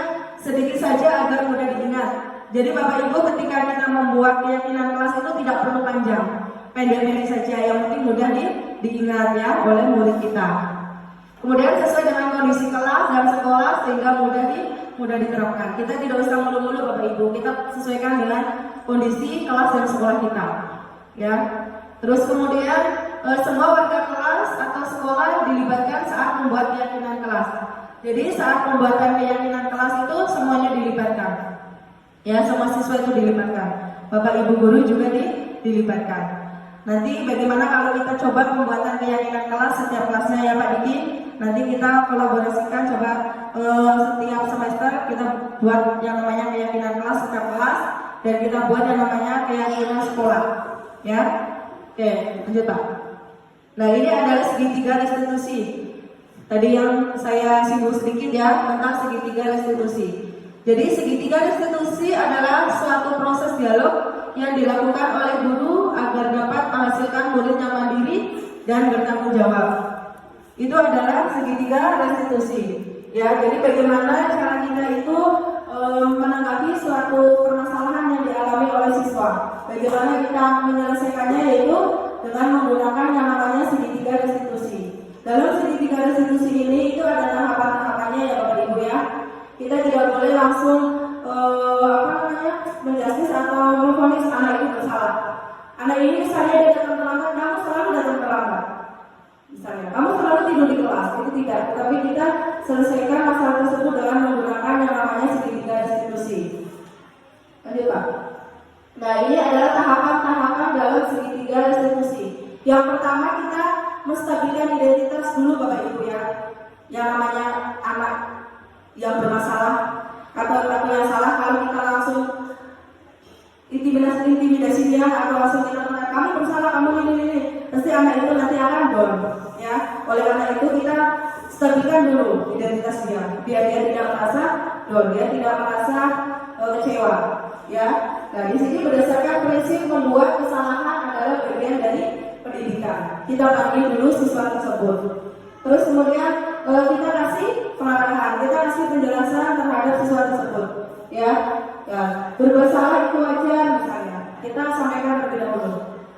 sedikit saja agar mudah diingat. Jadi Bapak Ibu ketika kita membuat keyakinan kelas itu tidak perlu panjang, pendek-pendek saja, yang penting mudah diingat ya oleh murid kita. Kemudian sesuai dengan kondisi kelas dan sekolah sehingga mudah diterapkan. Kita tidak usah mulu-mulu Bapak Ibu, kita sesuaikan dengan kondisi kelas dan sekolah kita. Ya. Terus kemudian semua warga kelas atau sekolah dilibatkan saat membuat keyakinan kelas. Jadi saat pembuatan keyakinan kelas itu semuanya dilibatkan. Ya, semua siswa itu dilibatkan. Bapak Ibu guru juga dilibatkan. Nanti bagaimana kalau kita coba pembuatan keyakinan kelas setiap kelasnya ya Pak Diki? Nanti kita kolaborasikan coba setiap semester kita buat yang namanya keyakinan kelas setiap kelas dan kita buat yang namanya keyakinan sekolah. Ya. Oke, lanjut Pak. Nah, ini adalah segitiga restitusi. Tadi yang saya singgung sedikit ya tentang segitiga restitusi. Jadi segitiga restitusi adalah suatu proses dialog yang dilakukan oleh guru agar dapat menghasilkan muridnya mandiri dan bertanggung jawab. Itu adalah segitiga restitusi. Ya, jadi bagaimana cara kita itu menanggapi suatu permasalahan yang dialami oleh siswa. Bagaimana kita menyelesaikannya yaitu dengan menggunakan yang namanya segitiga restitusi. Dalam segitiga restitusi ini itu ada tahapan-tahapannya Misalnya, kamu selalu tidur di kelas, itu tidak. Tetapi kita selesaikan masalah tersebut dengan menggunakan yang namanya segitiga restitusi. Lanjut Pak. Nah, ini adalah tahapan-tahapan dalam segitiga restitusi. Yang pertama kita menstabilkan identitas dulu Bapak Ibu ya. Yang namanya anak yang bermasalah atau yang salah, kalau kita langsung intimidasi dia atau langsung kita mengatakan kamu bersalah, kamu ini, pasti anak itu nanti akan down ya. Oleh karena itu kita stabilkan dulu identitas dia biar dia tidak merasa down, dia tidak merasa kecewa ya. Nah, di sini berdasarkan prinsip membuat kesalahan adalah bagian dari pendidikan. Kita panggil dulu siswa tersebut. Terus kemudian kita kasih pengarahan, kita kasih penjelasan terhadap siswa tersebut ya. Ya, bersalah itu wajar misalnya. Kita sampaikan terlebih dahulu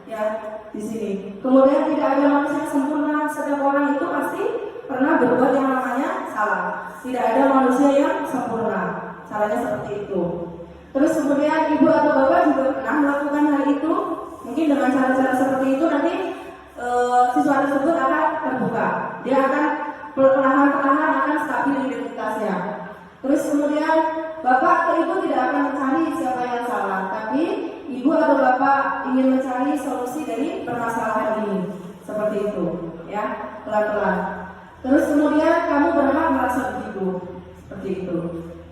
ya di sini. Kemudian tidak ada manusia yang sempurna, setiap orang itu pasti pernah berbuat yang namanya salah. Tidak ada manusia yang sempurna. Caranya seperti itu. Terus kemudian ibu atau bapak juga pernah melakukan hal itu. Mungkin dengan cara-cara seperti itu nanti siswa tersebut akan terbuka. Dia akan perlahan-lahan akan stabil identitasnya. Terus kemudian bapak atau ibu tidak akan mencari siapa yang salah, tapi ibu atau bapak ingin mencari solusi dari permasalahan ini. Seperti itu, ya, pelan-pelan. Terus kemudian kamu berhak merasa begitu, seperti itu.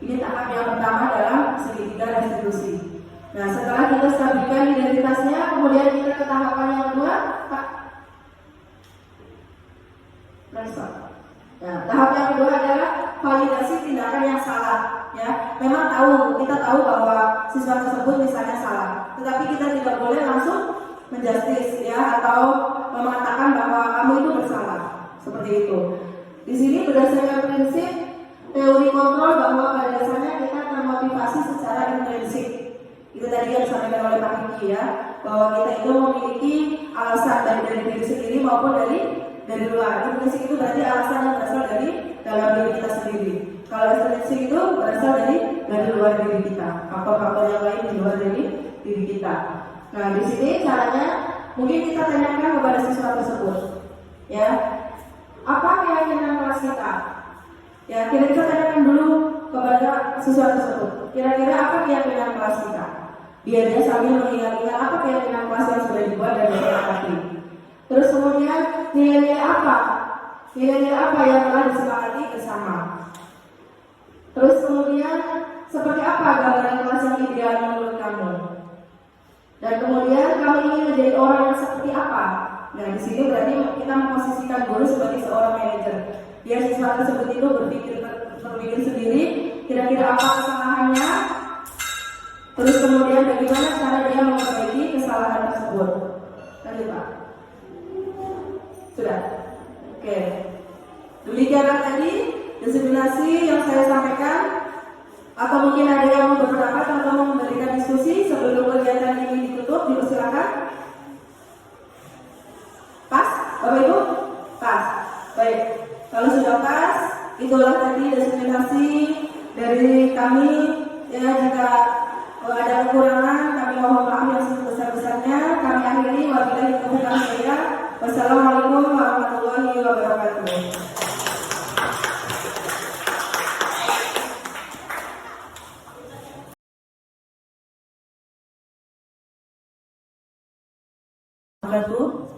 Ini tahap yang pertama dalam segitiga restitusi. Nah, setelah kita stabilkan identitasnya, kemudian kita ke tahapan yang kedua, Pak. Nah, tahap yang kedua adalah validasi tindakan yang salah. Ya, memang kita tahu bahwa siswa tersebut misalnya salah, tetapi kita tidak boleh langsung menjustis ya atau mengatakan bahwa kamu itu bersalah. Seperti itu. Di sini berdasarkan prinsip teori kontrol bahwa pada dasarnya kita termotivasi secara intrinsik. Itu tadi yang disampaikan oleh Pak Kiki ya, bahwa kita itu memiliki alasan dari diri sendiri maupun dari luar. Intrinsik itu berarti alasan yang berasal dari dalam diri kita sendiri. Kalau ekstrinsik itu berasal dari luar diri kita, faktor-faktor yang lain di luar dari diri kita. Nah, di sini caranya mungkin kita tanyakan kepada siswa tersebut, ya, apa keyakinan kelas kita? Ya, kita tanyakan dulu kepada siswa tersebut. Kira-kira apa keyakinan kelas kita? Biar dia sambil mengingat-ingat apa keyakinan kelas yang sudah dibuat dan disepakati. Terus kemudian nilai-nilai apa? Nilai-nilai apa yang telah disepakati bersama? Terus kemudian seperti apa gambaran kelas yang ideal menurut kamu? Dan kemudian kamu ingin menjadi orang yang seperti apa? Nah, di sini berarti kita memposisikan guru sebagai seorang manajer. Biar siswa tersebut itu berpikir sendiri, kira-kira apa kesalahannya? Terus kemudian bagaimana cara dia memperbaiki kesalahan tersebut? Lanjut Pak. Sudah? Oke. Demikianlah tadi diseminasi yang saya sampaikan. Atau mungkin ada yang mau berpendapat atau mau memberikan diskusi sebelum kegiatan ini ditutup, dipersilakan. Pas? Bapak Ibu? Pas. Baik. Kalau sudah pas, itulah tadi diseminasi dari kami. Ya, jika ada kekurangan, kami mohon maaf yang sebesar-besarnya. Kami akhiri wabillahi taufiq wal hidayah. Wassalamualaikum warahmatullahi wabarakatuh.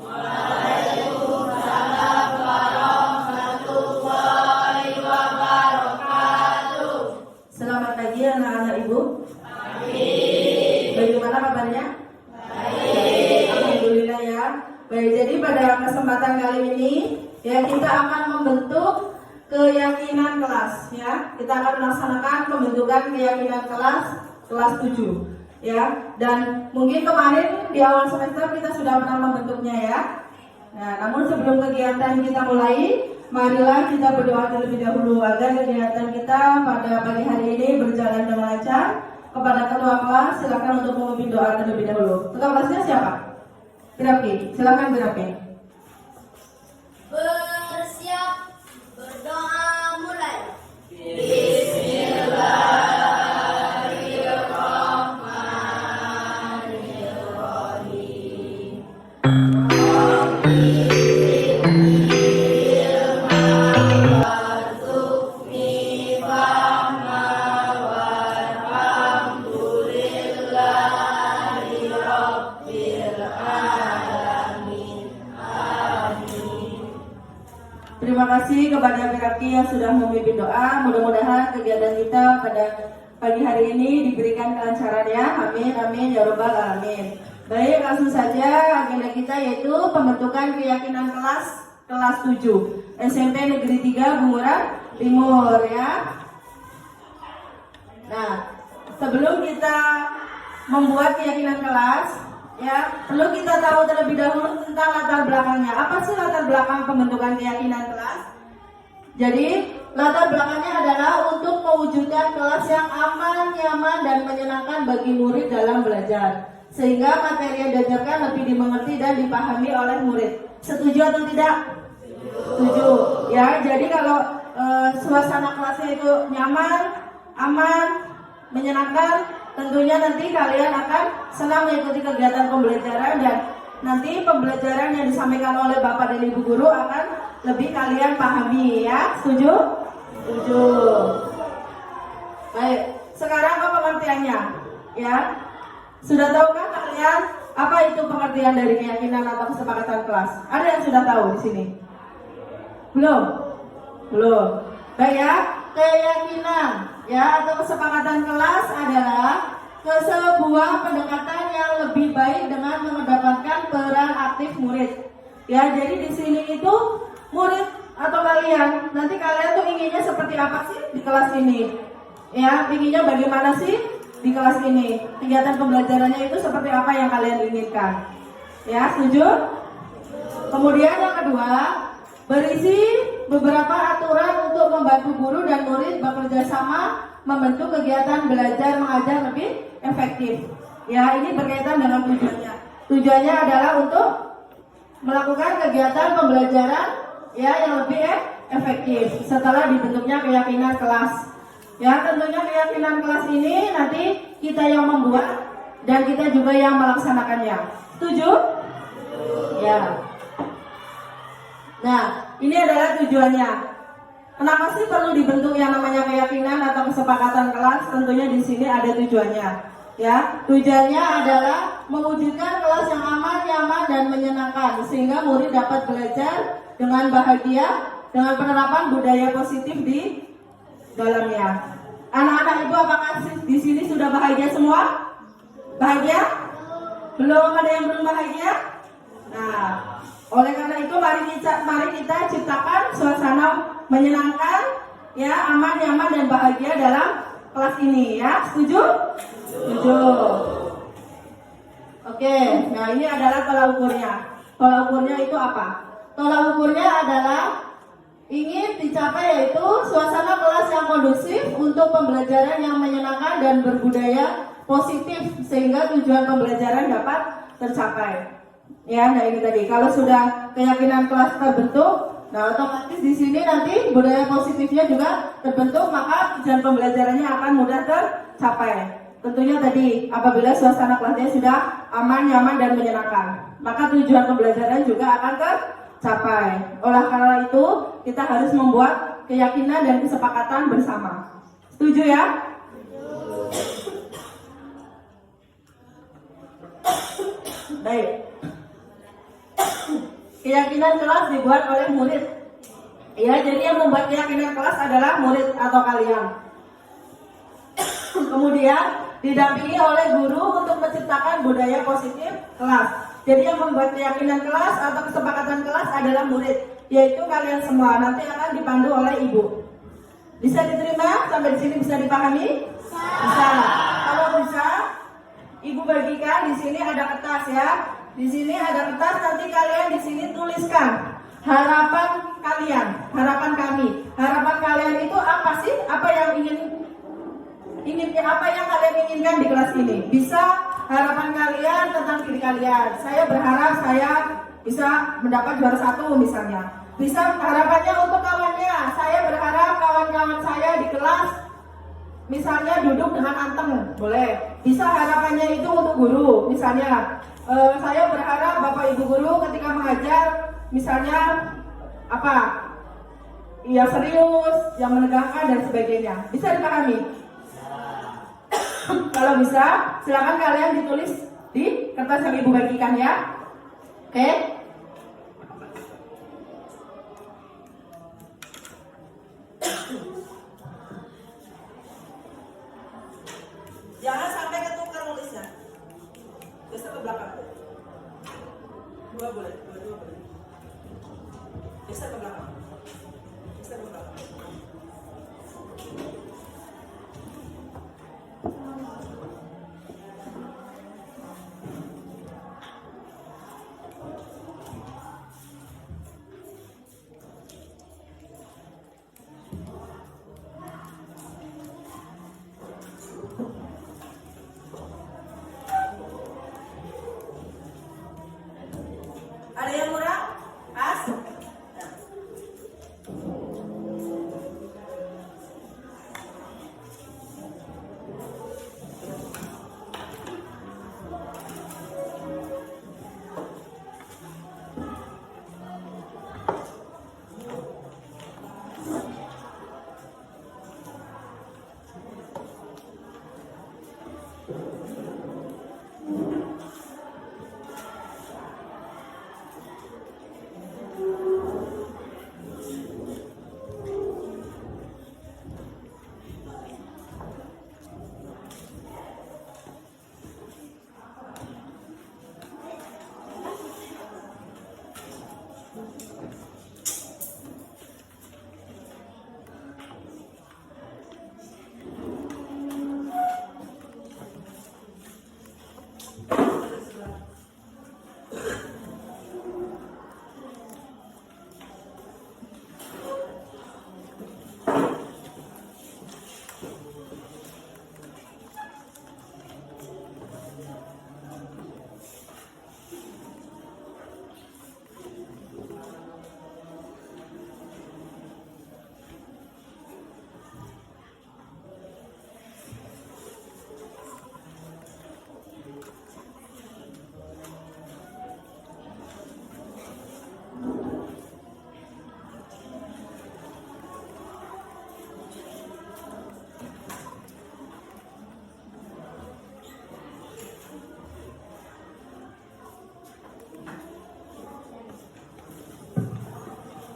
Waalaikumsalam warahmatullahi wabarakatuh. Selamat pagi anak-anak Ibu. Pagi. Bagaimana kabarnya? Baik. Alhamdulillah ya. Baik, jadi pada kesempatan kali ini ya kita akan membentuk keyakinan kelas ya. Kita akan melaksanakan pembentukan keyakinan kelas 7 ya. Dan mungkin kemarin di awal semester kita sudah pernah membentuknya ya. Nah, namun sebelum kegiatan kita mulai, marilah kita berdoa terlebih dahulu agar kegiatan kita pada pagi hari ini berjalan dengan lancar. Kepada ketua kelas, silakan untuk memimpin doa terlebih dahulu. Ketua kelasnya siapa? Birapi, silakan Birapi. Bersiap, berdoa mulai. Bismillahirrahmanirrahim. Terima kasih kepada Piraki yang sudah memimpin doa. Mudah-mudahan kegiatan kita pada pagi hari ini diberikan kelancarannya. Amin, amin, ya robbal alamin. Baik, langsung saja agenda kita yaitu pembentukan keyakinan kelas 7 SMP Negeri 3 Bunguran Timur ya. Nah, sebelum kita membuat keyakinan kelas, ya perlu kita tahu terlebih dahulu tentang latar belakangnya. Apa sih latar belakang pembentukan keyakinan kelas? Jadi latar belakangnya adalah untuk mewujudkan kelas yang aman, nyaman, dan menyenangkan bagi murid dalam belajar, sehingga materi yang diajarkan lebih dimengerti dan dipahami oleh murid. Setuju atau tidak? Setuju. Ya, jadi kalau suasana kelasnya itu nyaman, aman, menyenangkan, tentunya nanti kalian akan senang mengikuti kegiatan pembelajaran, dan nanti pembelajaran yang disampaikan oleh Bapak dan Ibu guru akan lebih kalian pahami ya. Setuju? Setuju. Baik, sekarang apa pengertiannya? Ya. Sudah tahukah kalian apa itu pengertian dari keyakinan atau kesepakatan kelas? Ada yang sudah tahu di sini? Belum? Belum. Baik ya, keyakinan ya atau kesepakatan kelas adalah sebuah pendekatan yang lebih baik dengan mendapatkan peran aktif murid. Ya, jadi di sini itu murid atau kalian, nanti kalian tuh inginnya seperti apa sih di kelas ini? Ya, inginnya bagaimana sih di kelas ini? Kegiatan pembelajarannya itu seperti apa yang kalian inginkan? Ya, setuju? Kemudian yang kedua, berisi beberapa aturan untuk membantu guru dan murid bekerja sama membentuk kegiatan belajar mengajar lebih efektif. Ya, ini berkaitan dengan tujuannya. Tujuannya adalah untuk melakukan kegiatan pembelajaran ya yang lebih efektif setelah dibentuknya keyakinan kelas. Ya, tentunya keyakinan kelas ini nanti kita yang membuat dan kita juga yang melaksanakannya. Setuju? Ya. Nah, ini adalah tujuannya. Kenapa sih perlu dibentuk yang namanya keyakinan atau kesepakatan kelas? Tentunya di sini ada tujuannya. Ya, tujuannya adalah mewujudkan kelas yang aman, nyaman, dan menyenangkan sehingga murid dapat belajar dengan bahagia dengan penerapan budaya positif di dalamnya. Anak-anak ibu apakah di sini sudah bahagia semua? Bahagia? Belum ada yang belum bahagia? Nah, oleh karena itu mari kita ciptakan suasana menyenangkan, ya aman, nyaman, dan bahagia dalam kelas ini ya. Setuju? Setuju. Oke, nah ini adalah tolak ukurnya. Tolak ukurnya itu apa? Tolak ukurnya adalah ingin dicapai yaitu suasana kelas yang kondusif untuk pembelajaran yang menyenangkan dan berbudaya positif sehingga tujuan pembelajaran dapat tercapai. Ya, nah ini tadi kalau sudah keyakinan kelas terbentuk, nah otomatis di sini nanti budaya positifnya juga terbentuk, maka tujuan pembelajarannya akan mudah tercapai. Tentunya tadi apabila suasana kelasnya sudah aman, nyaman, dan menyenangkan, maka tujuan pembelajaran juga akan tercapai. Oleh karena itu kita harus membuat keyakinan dan kesepakatan bersama. Setuju ya? Baik. Keyakinan kelas dibuat oleh murid. Ya, jadi yang membuat keyakinan kelas adalah murid atau kalian. Kemudian didampingi oleh guru untuk menciptakan budaya positif kelas. Jadi yang membuat keyakinan kelas atau kesepakatan kelas adalah murid, yaitu kalian semua. Nanti akan dipandu oleh ibu. Bisa diterima? Sampai di sini bisa dipahami? Bisa. Kalau bisa, ibu bagikan di sini ada kertas ya. Di sini ada kertas, nanti kalian di sini tuliskan harapan kalian, harapan kami. Harapan kalian itu apa sih? Apa yang apa yang kalian inginkan di kelas ini? Bisa harapan kalian tentang diri kalian. Saya berharap saya bisa mendapat juara 1 misalnya. Bisa harapannya untuk kawannya. Saya berharap kawan-kawan saya di kelas misalnya duduk dengan anteng, boleh. Bisa harapannya itu untuk guru, misalnya saya berharap Bapak Ibu guru ketika mengajar misalnya apa? Iya serius, yang menegakkan dan sebagainya. Bisa dipahami? Kalau bisa, silakan kalian ditulis di kertas yang Ibu bagikan ya. Oke? Geser ke belakang. Geser ke belakang. Ada yang kurang? Pas? Nah.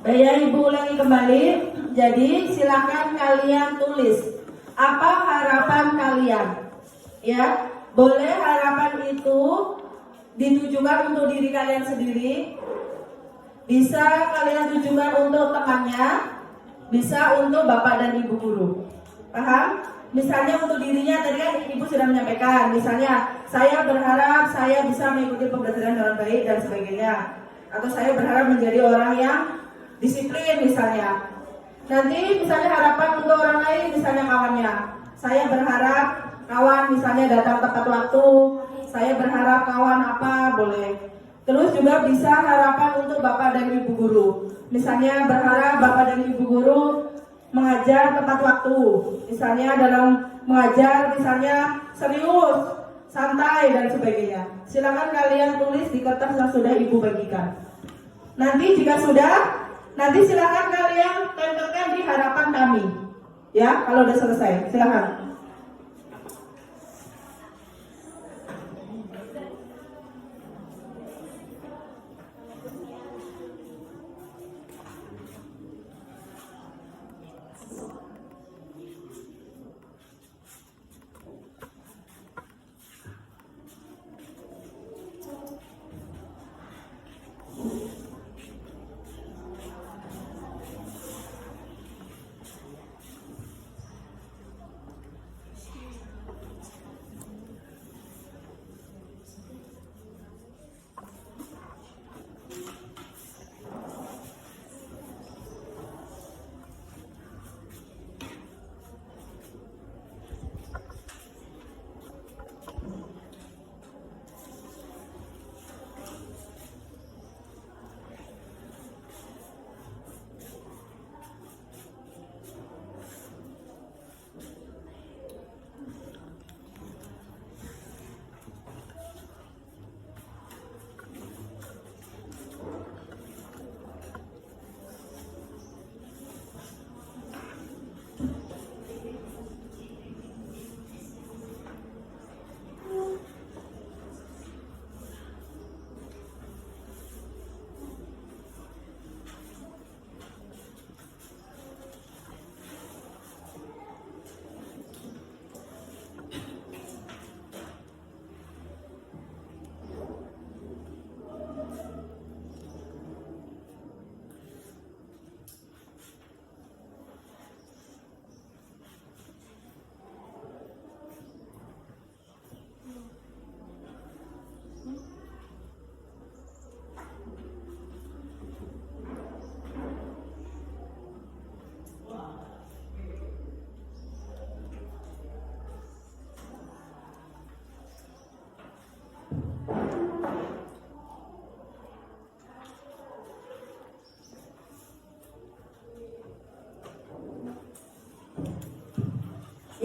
Ya, Ibu ulangi kembali. Jadi silakan kalian tulis apa harapan kalian. Ya, boleh harapan itu ditujukan untuk diri kalian sendiri. Bisa kalian tujukan untuk temannya, bisa untuk Bapak dan Ibu guru. Paham? Misalnya untuk dirinya tadi kan Ibu sudah menyampaikan. Misalnya saya berharap saya bisa mengikuti pembelajaran dengan baik dan sebagainya. Atau saya berharap menjadi orang yang disiplin misalnya. Nanti misalnya harapan untuk orang lain, misalnya kawannya. Saya berharap kawan misalnya datang tepat waktu. Saya berharap kawan apa boleh. Terus juga bisa harapan untuk Bapak dan Ibu guru. Misalnya berharap Bapak dan Ibu guru mengajar tepat waktu. Misalnya dalam mengajar misalnya serius, santai dan sebagainya. Silakan kalian tulis di kertas yang sudah Ibu bagikan. Nanti jika sudah, nanti silakan kalian tempelkan di harapan kami. Ya, kalau udah selesai, silakan.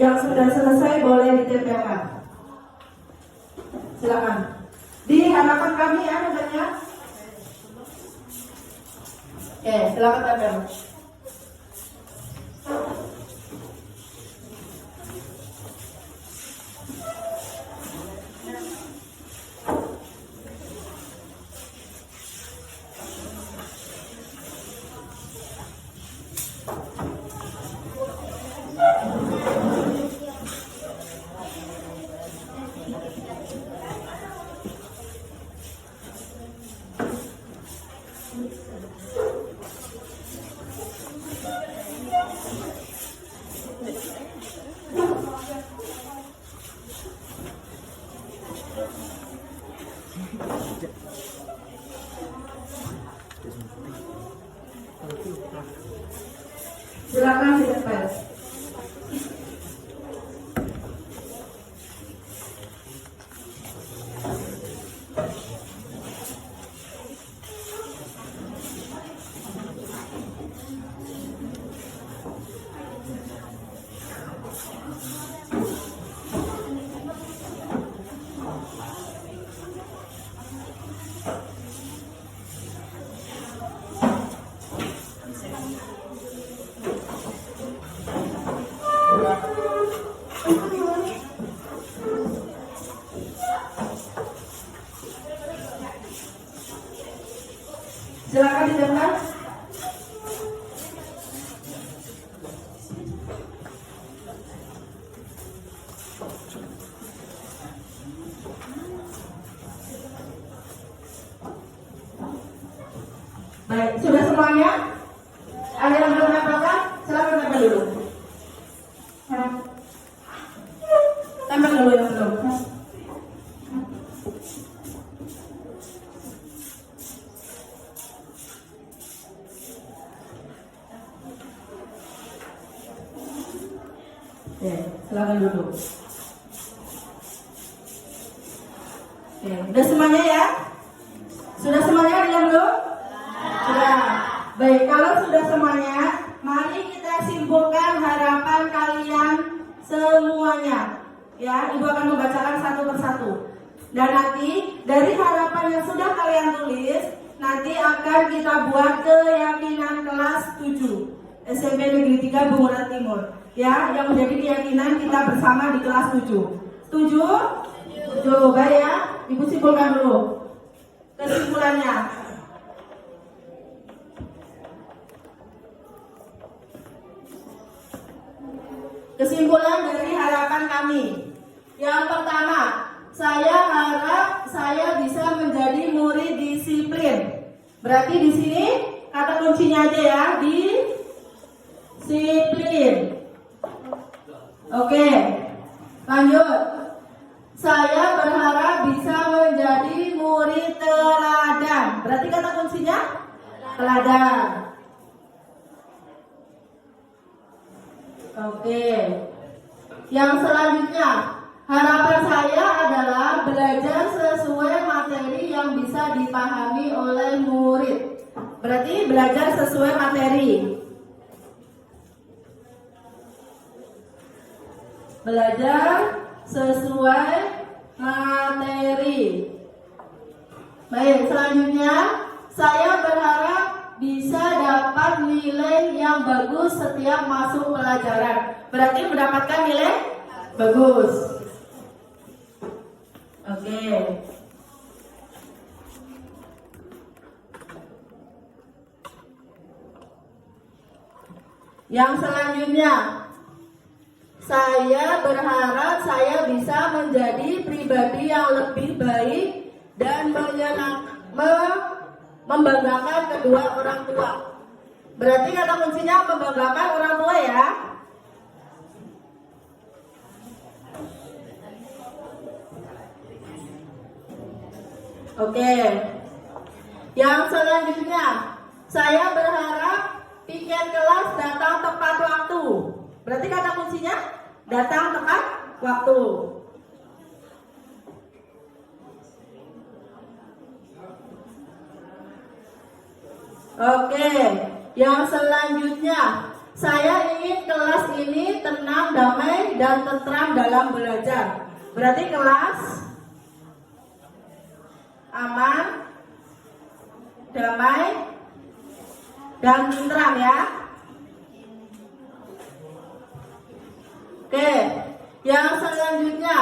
Yang sudah selesai boleh ditempelkan. Silakan. Di hadapan kami ya nomornya. Oke, silakan tempel. Silakan ditempel. Silakan ditempel. Baik, sudah semuanya? Ada yang belum menempelkan? Silakan tempel dulu. Tempel dulu yang belum. Oke, silakan duduk. Oke, udah semuanya ya? Sudah semuanya ada yang belum? Sudah. Baik, kalau sudah semuanya, mari kita simpulkan harapan kalian semuanya. Ya, Ibu akan membacakan satu persatu. Dan nanti dari harapan yang sudah kalian tulis, nanti akan kita buat keyakinan kelas 7 SMP Negeri 3 Bunguran Timur. Ya, yang menjadi keyakinan kita bersama di kelas 7. Setuju? Setuju. Baik ya, Ibu simpulkan dulu kesimpulannya. Kesimpulan dari harapan kami. Yang pertama, saya harap saya bisa menjadi murid disiplin. Berarti di sini kata kuncinya aja ya, disiplin. Oke, lanjut. Saya berharap bisa menjadi murid teladan. Berarti kata kuncinya teladan. Oke. Yang selanjutnya, harapan saya adalah belajar sesuai materi yang bisa dipahami oleh murid. Berarti belajar sesuai materi. Belajar sesuai materi. Baik, selanjutnya saya berharap bisa dapat nilai yang bagus setiap masuk pelajaran. Berarti mendapatkan nilai bagus. Oke. Yang selanjutnya, saya berharap saya bisa menjadi pribadi yang lebih baik dan membanggakan kedua orang tua. Berarti kata kuncinya membanggakan orang tua ya. Oke. Yang selanjutnya, saya berharap piket kelas datang tepat waktu. Berarti kata kuncinya datang tepat waktu. Oke, yang selanjutnya saya ingin kelas ini tenang, damai, dan tentram dalam belajar. Berarti kelas aman, damai, dan tentram ya. Oke, yang selanjutnya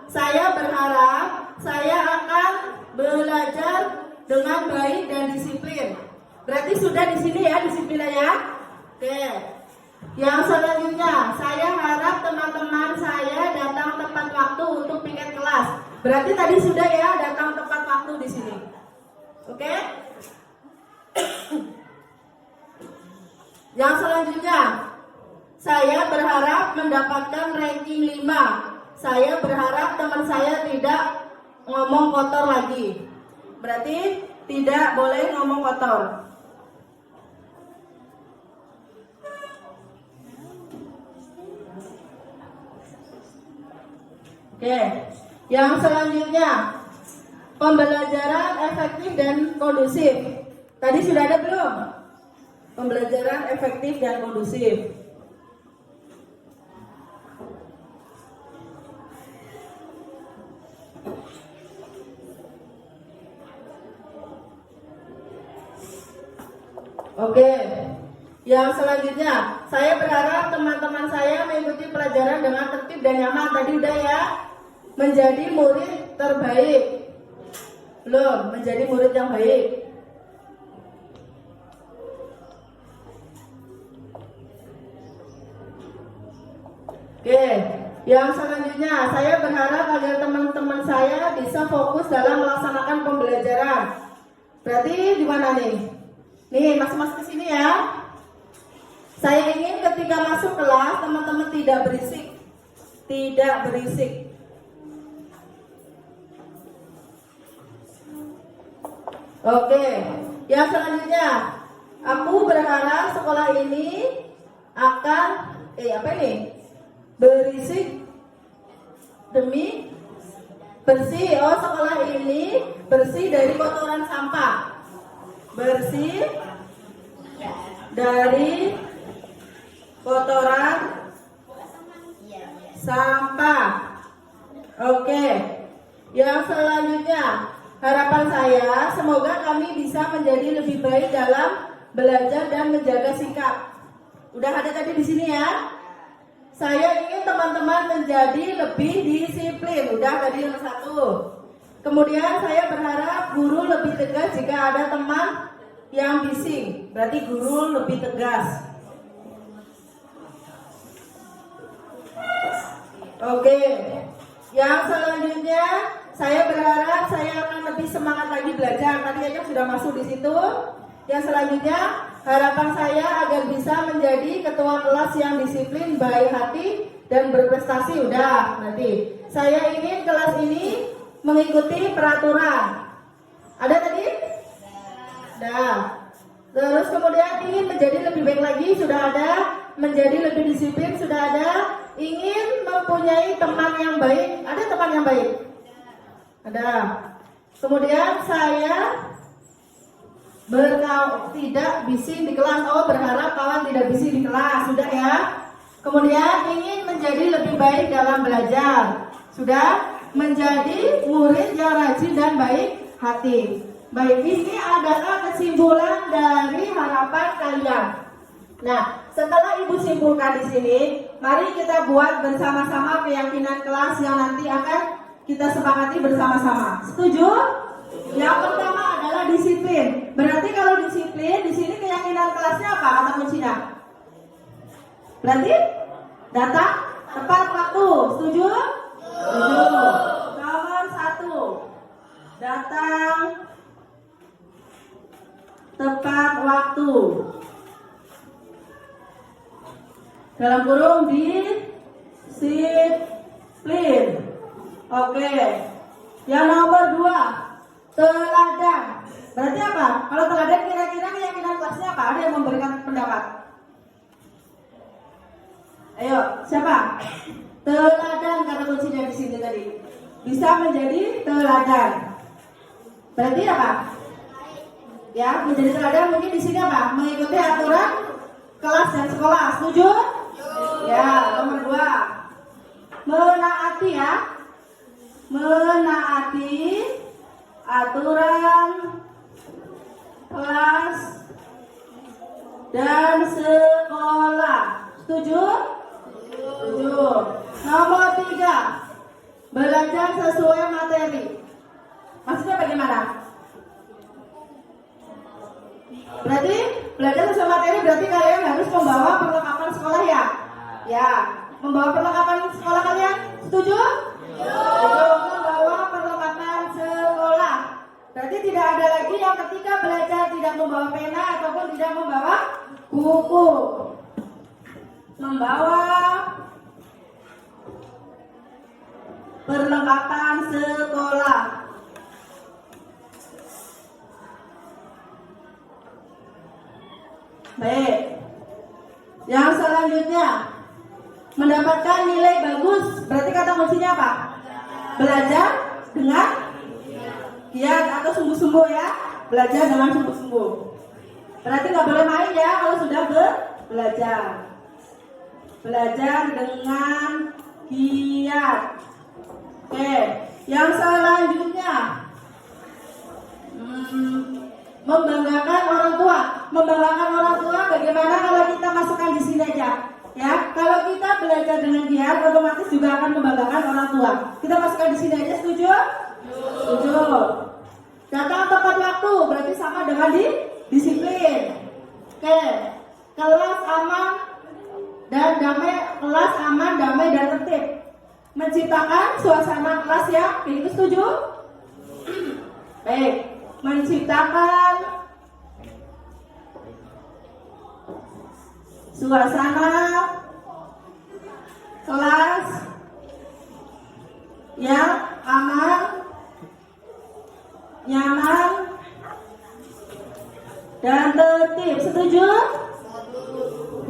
saya berharap saya akan belajar dengan baik dan disiplin. Berarti sudah di sini ya disiplinnya ya. Oke. Yang selanjutnya, saya harap teman-teman saya datang tepat waktu untuk piket kelas. Berarti tadi sudah ya datang tepat waktu di sini. Oke? Yang selanjutnya, saya berharap mendapatkan ranking 5. Saya berharap teman saya tidak ngomong kotor lagi. Berarti tidak boleh ngomong kotor. Oke, yang selanjutnya pembelajaran efektif dan kondusif. Tadi sudah ada belum? Pembelajaran efektif dan kondusif. Oke, yang selanjutnya saya berharap teman-teman saya mengikuti pelajaran dengan tertib dan nyaman. Tadi udah ya. Menjadi murid terbaik. Belum, menjadi murid yang baik. Oke, yang selanjutnya saya berharap agar teman-teman saya bisa fokus dalam melaksanakan pembelajaran. Berarti di mana nih? Nih, masuk ke sini ya. Saya ingin ketika masuk kelas teman-teman tidak berisik. Tidak berisik. Oke, yang selanjutnya, aku berharap sekolah ini akan berisik demi bersih. Oh, sekolah ini bersih dari kotoran sampah. Bersih dari kotoran sampah. Oke, yang selanjutnya. Harapan saya, semoga kami bisa menjadi lebih baik dalam belajar dan menjaga sikap. Udah ada tadi di sini ya. Saya ingin teman-teman menjadi lebih disiplin. Udah tadi nomor 1. Kemudian saya berharap guru lebih tegas jika ada teman yang bising. Berarti guru lebih tegas. Oke. Yang selanjutnya, saya berharap saya akan lebih semangat lagi belajar. Tadi aja sudah masuk di situ. Yang selanjutnya, harapan saya agar bisa menjadi ketua kelas yang disiplin, baik hati, dan berprestasi. Udah, nanti. Saya ingin kelas ini mengikuti peraturan. Ada tadi? Nah. Terus kemudian ingin menjadi lebih baik lagi, sudah ada. Menjadi lebih disiplin, sudah ada. Ingin mempunyai teman yang baik. Ada teman yang baik? Ada. Kemudian saya tidak bising di kelas. Oh, berharap kawan tidak bising di kelas. Sudah ya. Kemudian ingin menjadi lebih baik dalam belajar. Sudah. Menjadi murid yang rajin dan baik hati. Baik, ini adalah kesimpulan dari harapan kalian. Nah, setelah Ibu simpulkan di sini, mari kita buat bersama-sama keyakinan kelas yang nanti akan kita sepakati bersama-sama. Setuju? Yang pertama adalah disiplin. Berarti kalau disiplin, di sini keyakinan kelasnya apa? Kata kuncinya. Berarti datang tepat waktu. Setuju? Setuju. Nomor 1. Datang tepat waktu. Dalam kurung disiplin. Oke. Yang nomor 2, teladan. Berarti apa? Kalau teladan kira-kira keyakinan kelasnya apa? Ada yang memberikan pendapat? Ayo, siapa? Teladan kata kuncinya di sini tadi. Bisa menjadi teladan. Berarti apa? Ya, menjadi teladan mungkin di sini apa? Mengikuti aturan kelas dan sekolah. Setuju? Ya, nomor 2. Menaati ya. Menaati aturan kelas dan sekolah. Setuju? Setuju. Nomor 3. Belajar sesuai materi. Maksudnya bagaimana? Berarti belajar sesuai materi berarti kalian harus membawa perlengkapan sekolah ya? Ya, membawa perlengkapan sekolah kalian? Setuju? Setuju. Membawa perlengkapan sekolah. Berarti tidak ada lagi yang ketika belajar tidak membawa pena ataupun tidak membawa buku. Membawa perlengkapan sekolah. Baik. Yang selanjutnya, mendapatkan nilai bagus. Berarti kata kuncinya apa? Belajar dengan giat atau sungguh-sungguh ya. Belajar dengan sungguh-sungguh. Berarti nggak boleh main ya kalau sudah belajar. Belajar dengan giat. Oke, yang selanjutnya, membanggakan orang tua. Membanggakan orang tua bagaimana kalau kita masukkan di sini aja? Ya, kalau kita belajar dengan giat, otomatis juga akan membanggakan orang tua. Kita masukkan di sini aja, setuju? Setuju. Datang tepat waktu, berarti sama dengan disiplin. Oke, kelas aman dan damai, kelas aman, damai dan tertib. Menciptakan suasana kelas yang itu, setuju? Baik, menciptakan suasana kelas yang aman, nyaman, dan tertib. Setuju?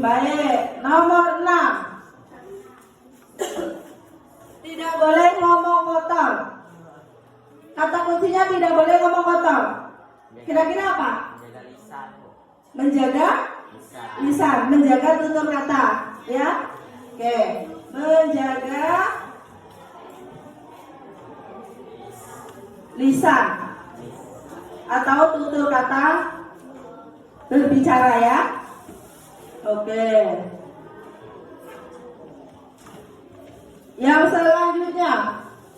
Baik, nomor 6. Tidak boleh ngomong kotor. Kata kuncinya tidak boleh ngomong kotor. Kira-kira apa? Menjaga lisan, menjaga tutur kata, ya. Oke, menjaga lisan atau tutur kata berbicara ya. Oke. Yang selanjutnya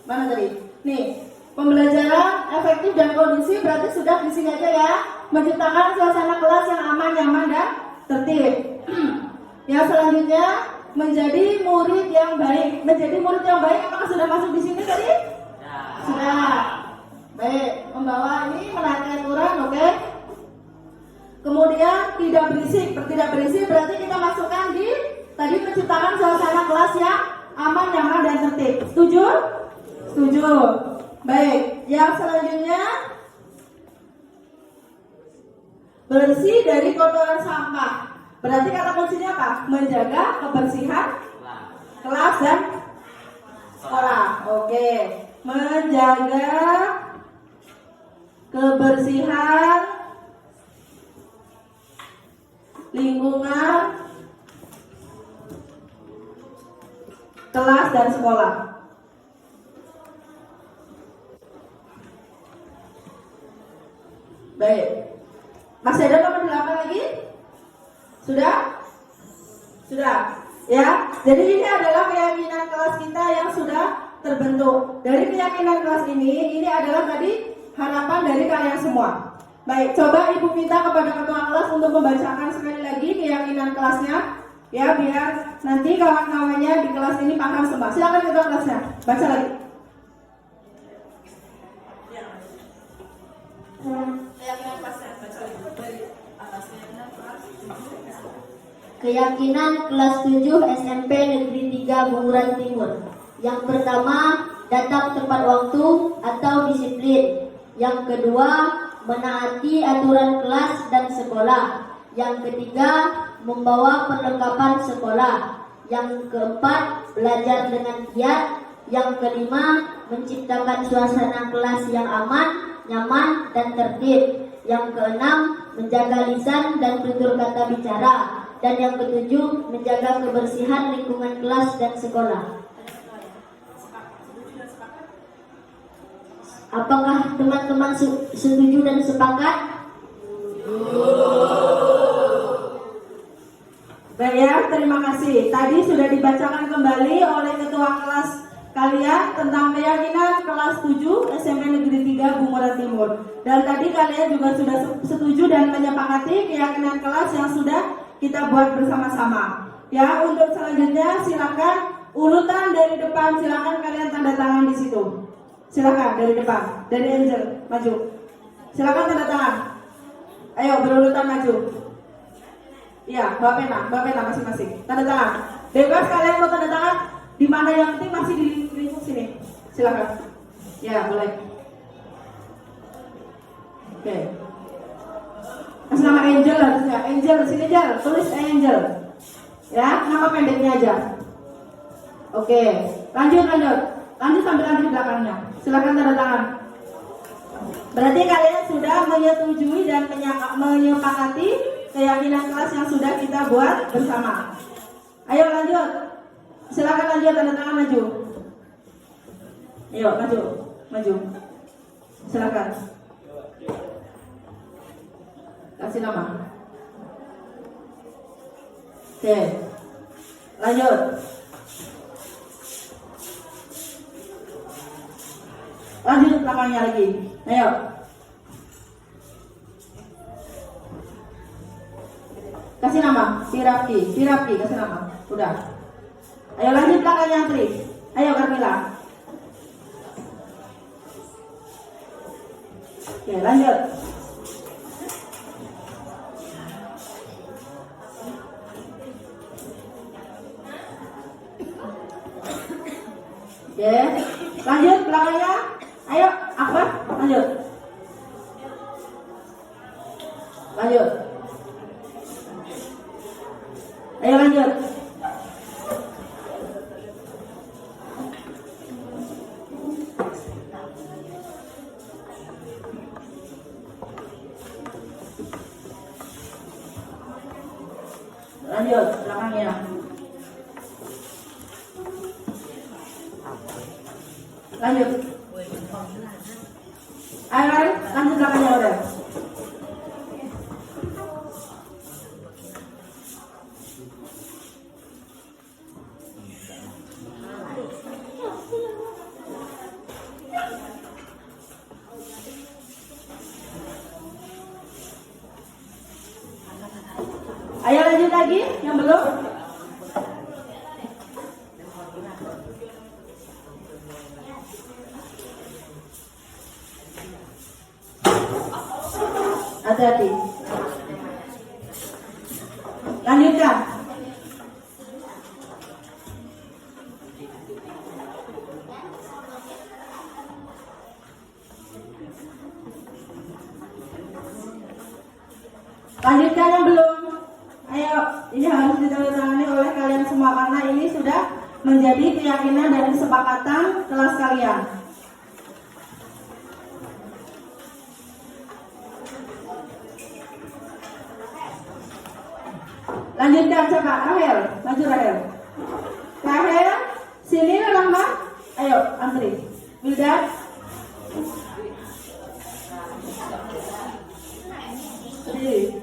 mana tadi? Nih, pembelajaran efektif dan kondusif berarti sudah di sini aja ya. Menciptakan suasana kelas yang aman, nyaman dan tertib. Yang selanjutnya, menjadi murid yang baik. Menjadi murid yang baik apakah sudah masuk di sini tadi? Sudah. Baik, membawa ini menaati aturan, oke? Kemudian tidak berisik. Tidak berisik berarti kita masukkan di tadi menciptakan suasana kelas yang aman, nyaman dan tertib. Setuju? Setuju. Baik, yang selanjutnya bersih dari kotoran sampah. Berarti kata kuncinya apa? Menjaga kebersihan kelas dan sekolah. Oke. Menjaga kebersihan lingkungan kelas dan sekolah. Baik. Masih ada nomor 8 lagi? Sudah? Sudah. Ya. Jadi ini adalah keyakinan kelas kita yang sudah terbentuk. Dari keyakinan kelas ini adalah tadi harapan dari kalian semua. Baik, coba Ibu minta kepada ketua kelas untuk membacakan sekali lagi keyakinan kelasnya. Ya, biar nanti kawan-kawannya di kelas ini paham semua. Silakan ketua kelasnya, baca lagi. Keyakinan kelasnya, baca lagi. Dari atasnya kelas 7. Keyakinan kelas 7 SMP Negeri 3 Bunguran Timur. Yang pertama, datang tepat waktu atau disiplin. Yang kedua, menaati aturan kelas dan sekolah. Yang ketiga, membawa perlengkapan sekolah. Yang keempat, belajar dengan giat. Yang kelima, menciptakan suasana kelas yang aman, nyaman, dan tertib. Yang keenam, menjaga lisan dan tutur kata bicara. Dan yang ketujuh, menjaga kebersihan lingkungan kelas dan sekolah. Apakah teman-teman setuju dan sepakat? Baik ya, terima kasih. Tadi sudah dibacakan kembali oleh ketua kelas kalian tentang keyakinan kelas 7 SMP Negeri 3 Bunguran Timur. Dan tadi kalian juga sudah setuju dan menyepakati keyakinan kelas yang sudah kita buat bersama-sama. Ya, untuk selanjutnya silakan urutan dari depan, silakan kalian tanda tangan di situ. Silakan dari depan, dari Angel maju. Silakan tanda tangan. Ayo berurutan maju. Iya, bawa pena masing-masing. Tanda tangan. Bebas kalian mau tanda tangan di mana, yang penting masih di lingkup sini. Silakan. Ya, boleh. Oke. Kasih nama Angel harusnya. Angel sini aja, tulis Angel. Ya, nama pendeknya aja. Oke, lanjut sambil nanti di belakangnya. Silakan tanda tangan. Berarti kalian sudah menyetujui dan menyepakati keyakinan kelas yang sudah kita buat bersama. Ayo lanjut. Silakan lanjut, tanda tangan maju. Ayo maju. Silakan. Kasih nama. Oke. Lanjut. Lanjut belakangnya lagi. Ayo. Kasih nama. Pirapki kasih nama. Udah. Ayo lanjut belakangnya antri. Ayo Carmila. Oke, lanjut. Oke, lanjut belakangnya. Ayo, Akbar, lanjut. Ayo lanjut. Lanjut belakangnya. Lanjut. Ayo, lanjut belakangnya udah. Ayo lanjut lagi, yang belum. Hati-hati. Lanjutkan. Lanjutkan yang belum. Ayo, ini harus ditandatangani oleh kalian semua karena ini sudah menjadi keyakinan dan kesepakatan kelas kalian. Lanjutkan siapa? Rahel, maju Rahel. Rahel, sini Rahma. Ayo, antri. Wildan. Sini.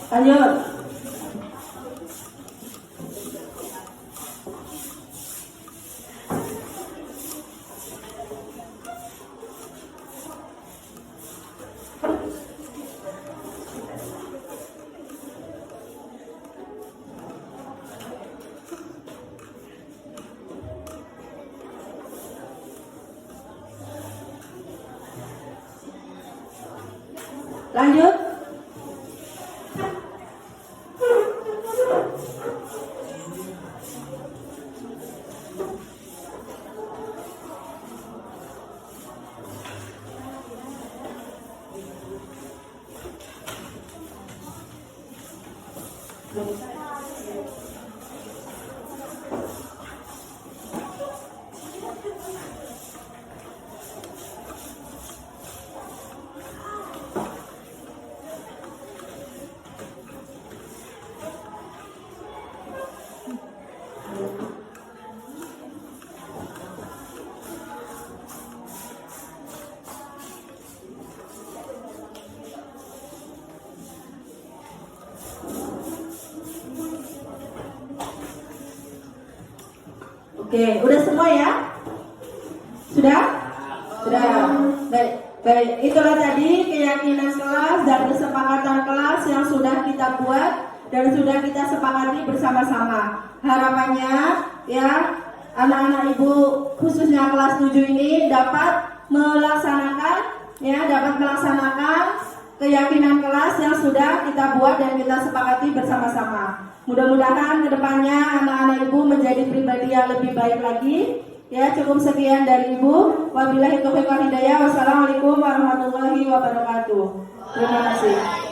Lanjut. Lanjut. Oke, udah semua ya? Sudah? Sudah. Baik, baik. Itulah tadi keyakinan kelas dan kesepakatan kelas yang sudah kita buat dan sudah kita sepakati bersama-sama. Harapannya ya anak-anak ibu khususnya kelas 7 ini dapat melaksanakan keyakinan kelas yang sudah kita buat dan kita sepakati bersama-sama. Mudah-mudahan kedepannya anak-anak ibu menjadi pribadi yang lebih baik lagi. Ya, cukup sekian dari ibu. Wabillahi taufiq wal hidayah. Wassalamualaikum warahmatullahi wabarakatuh. Terima kasih.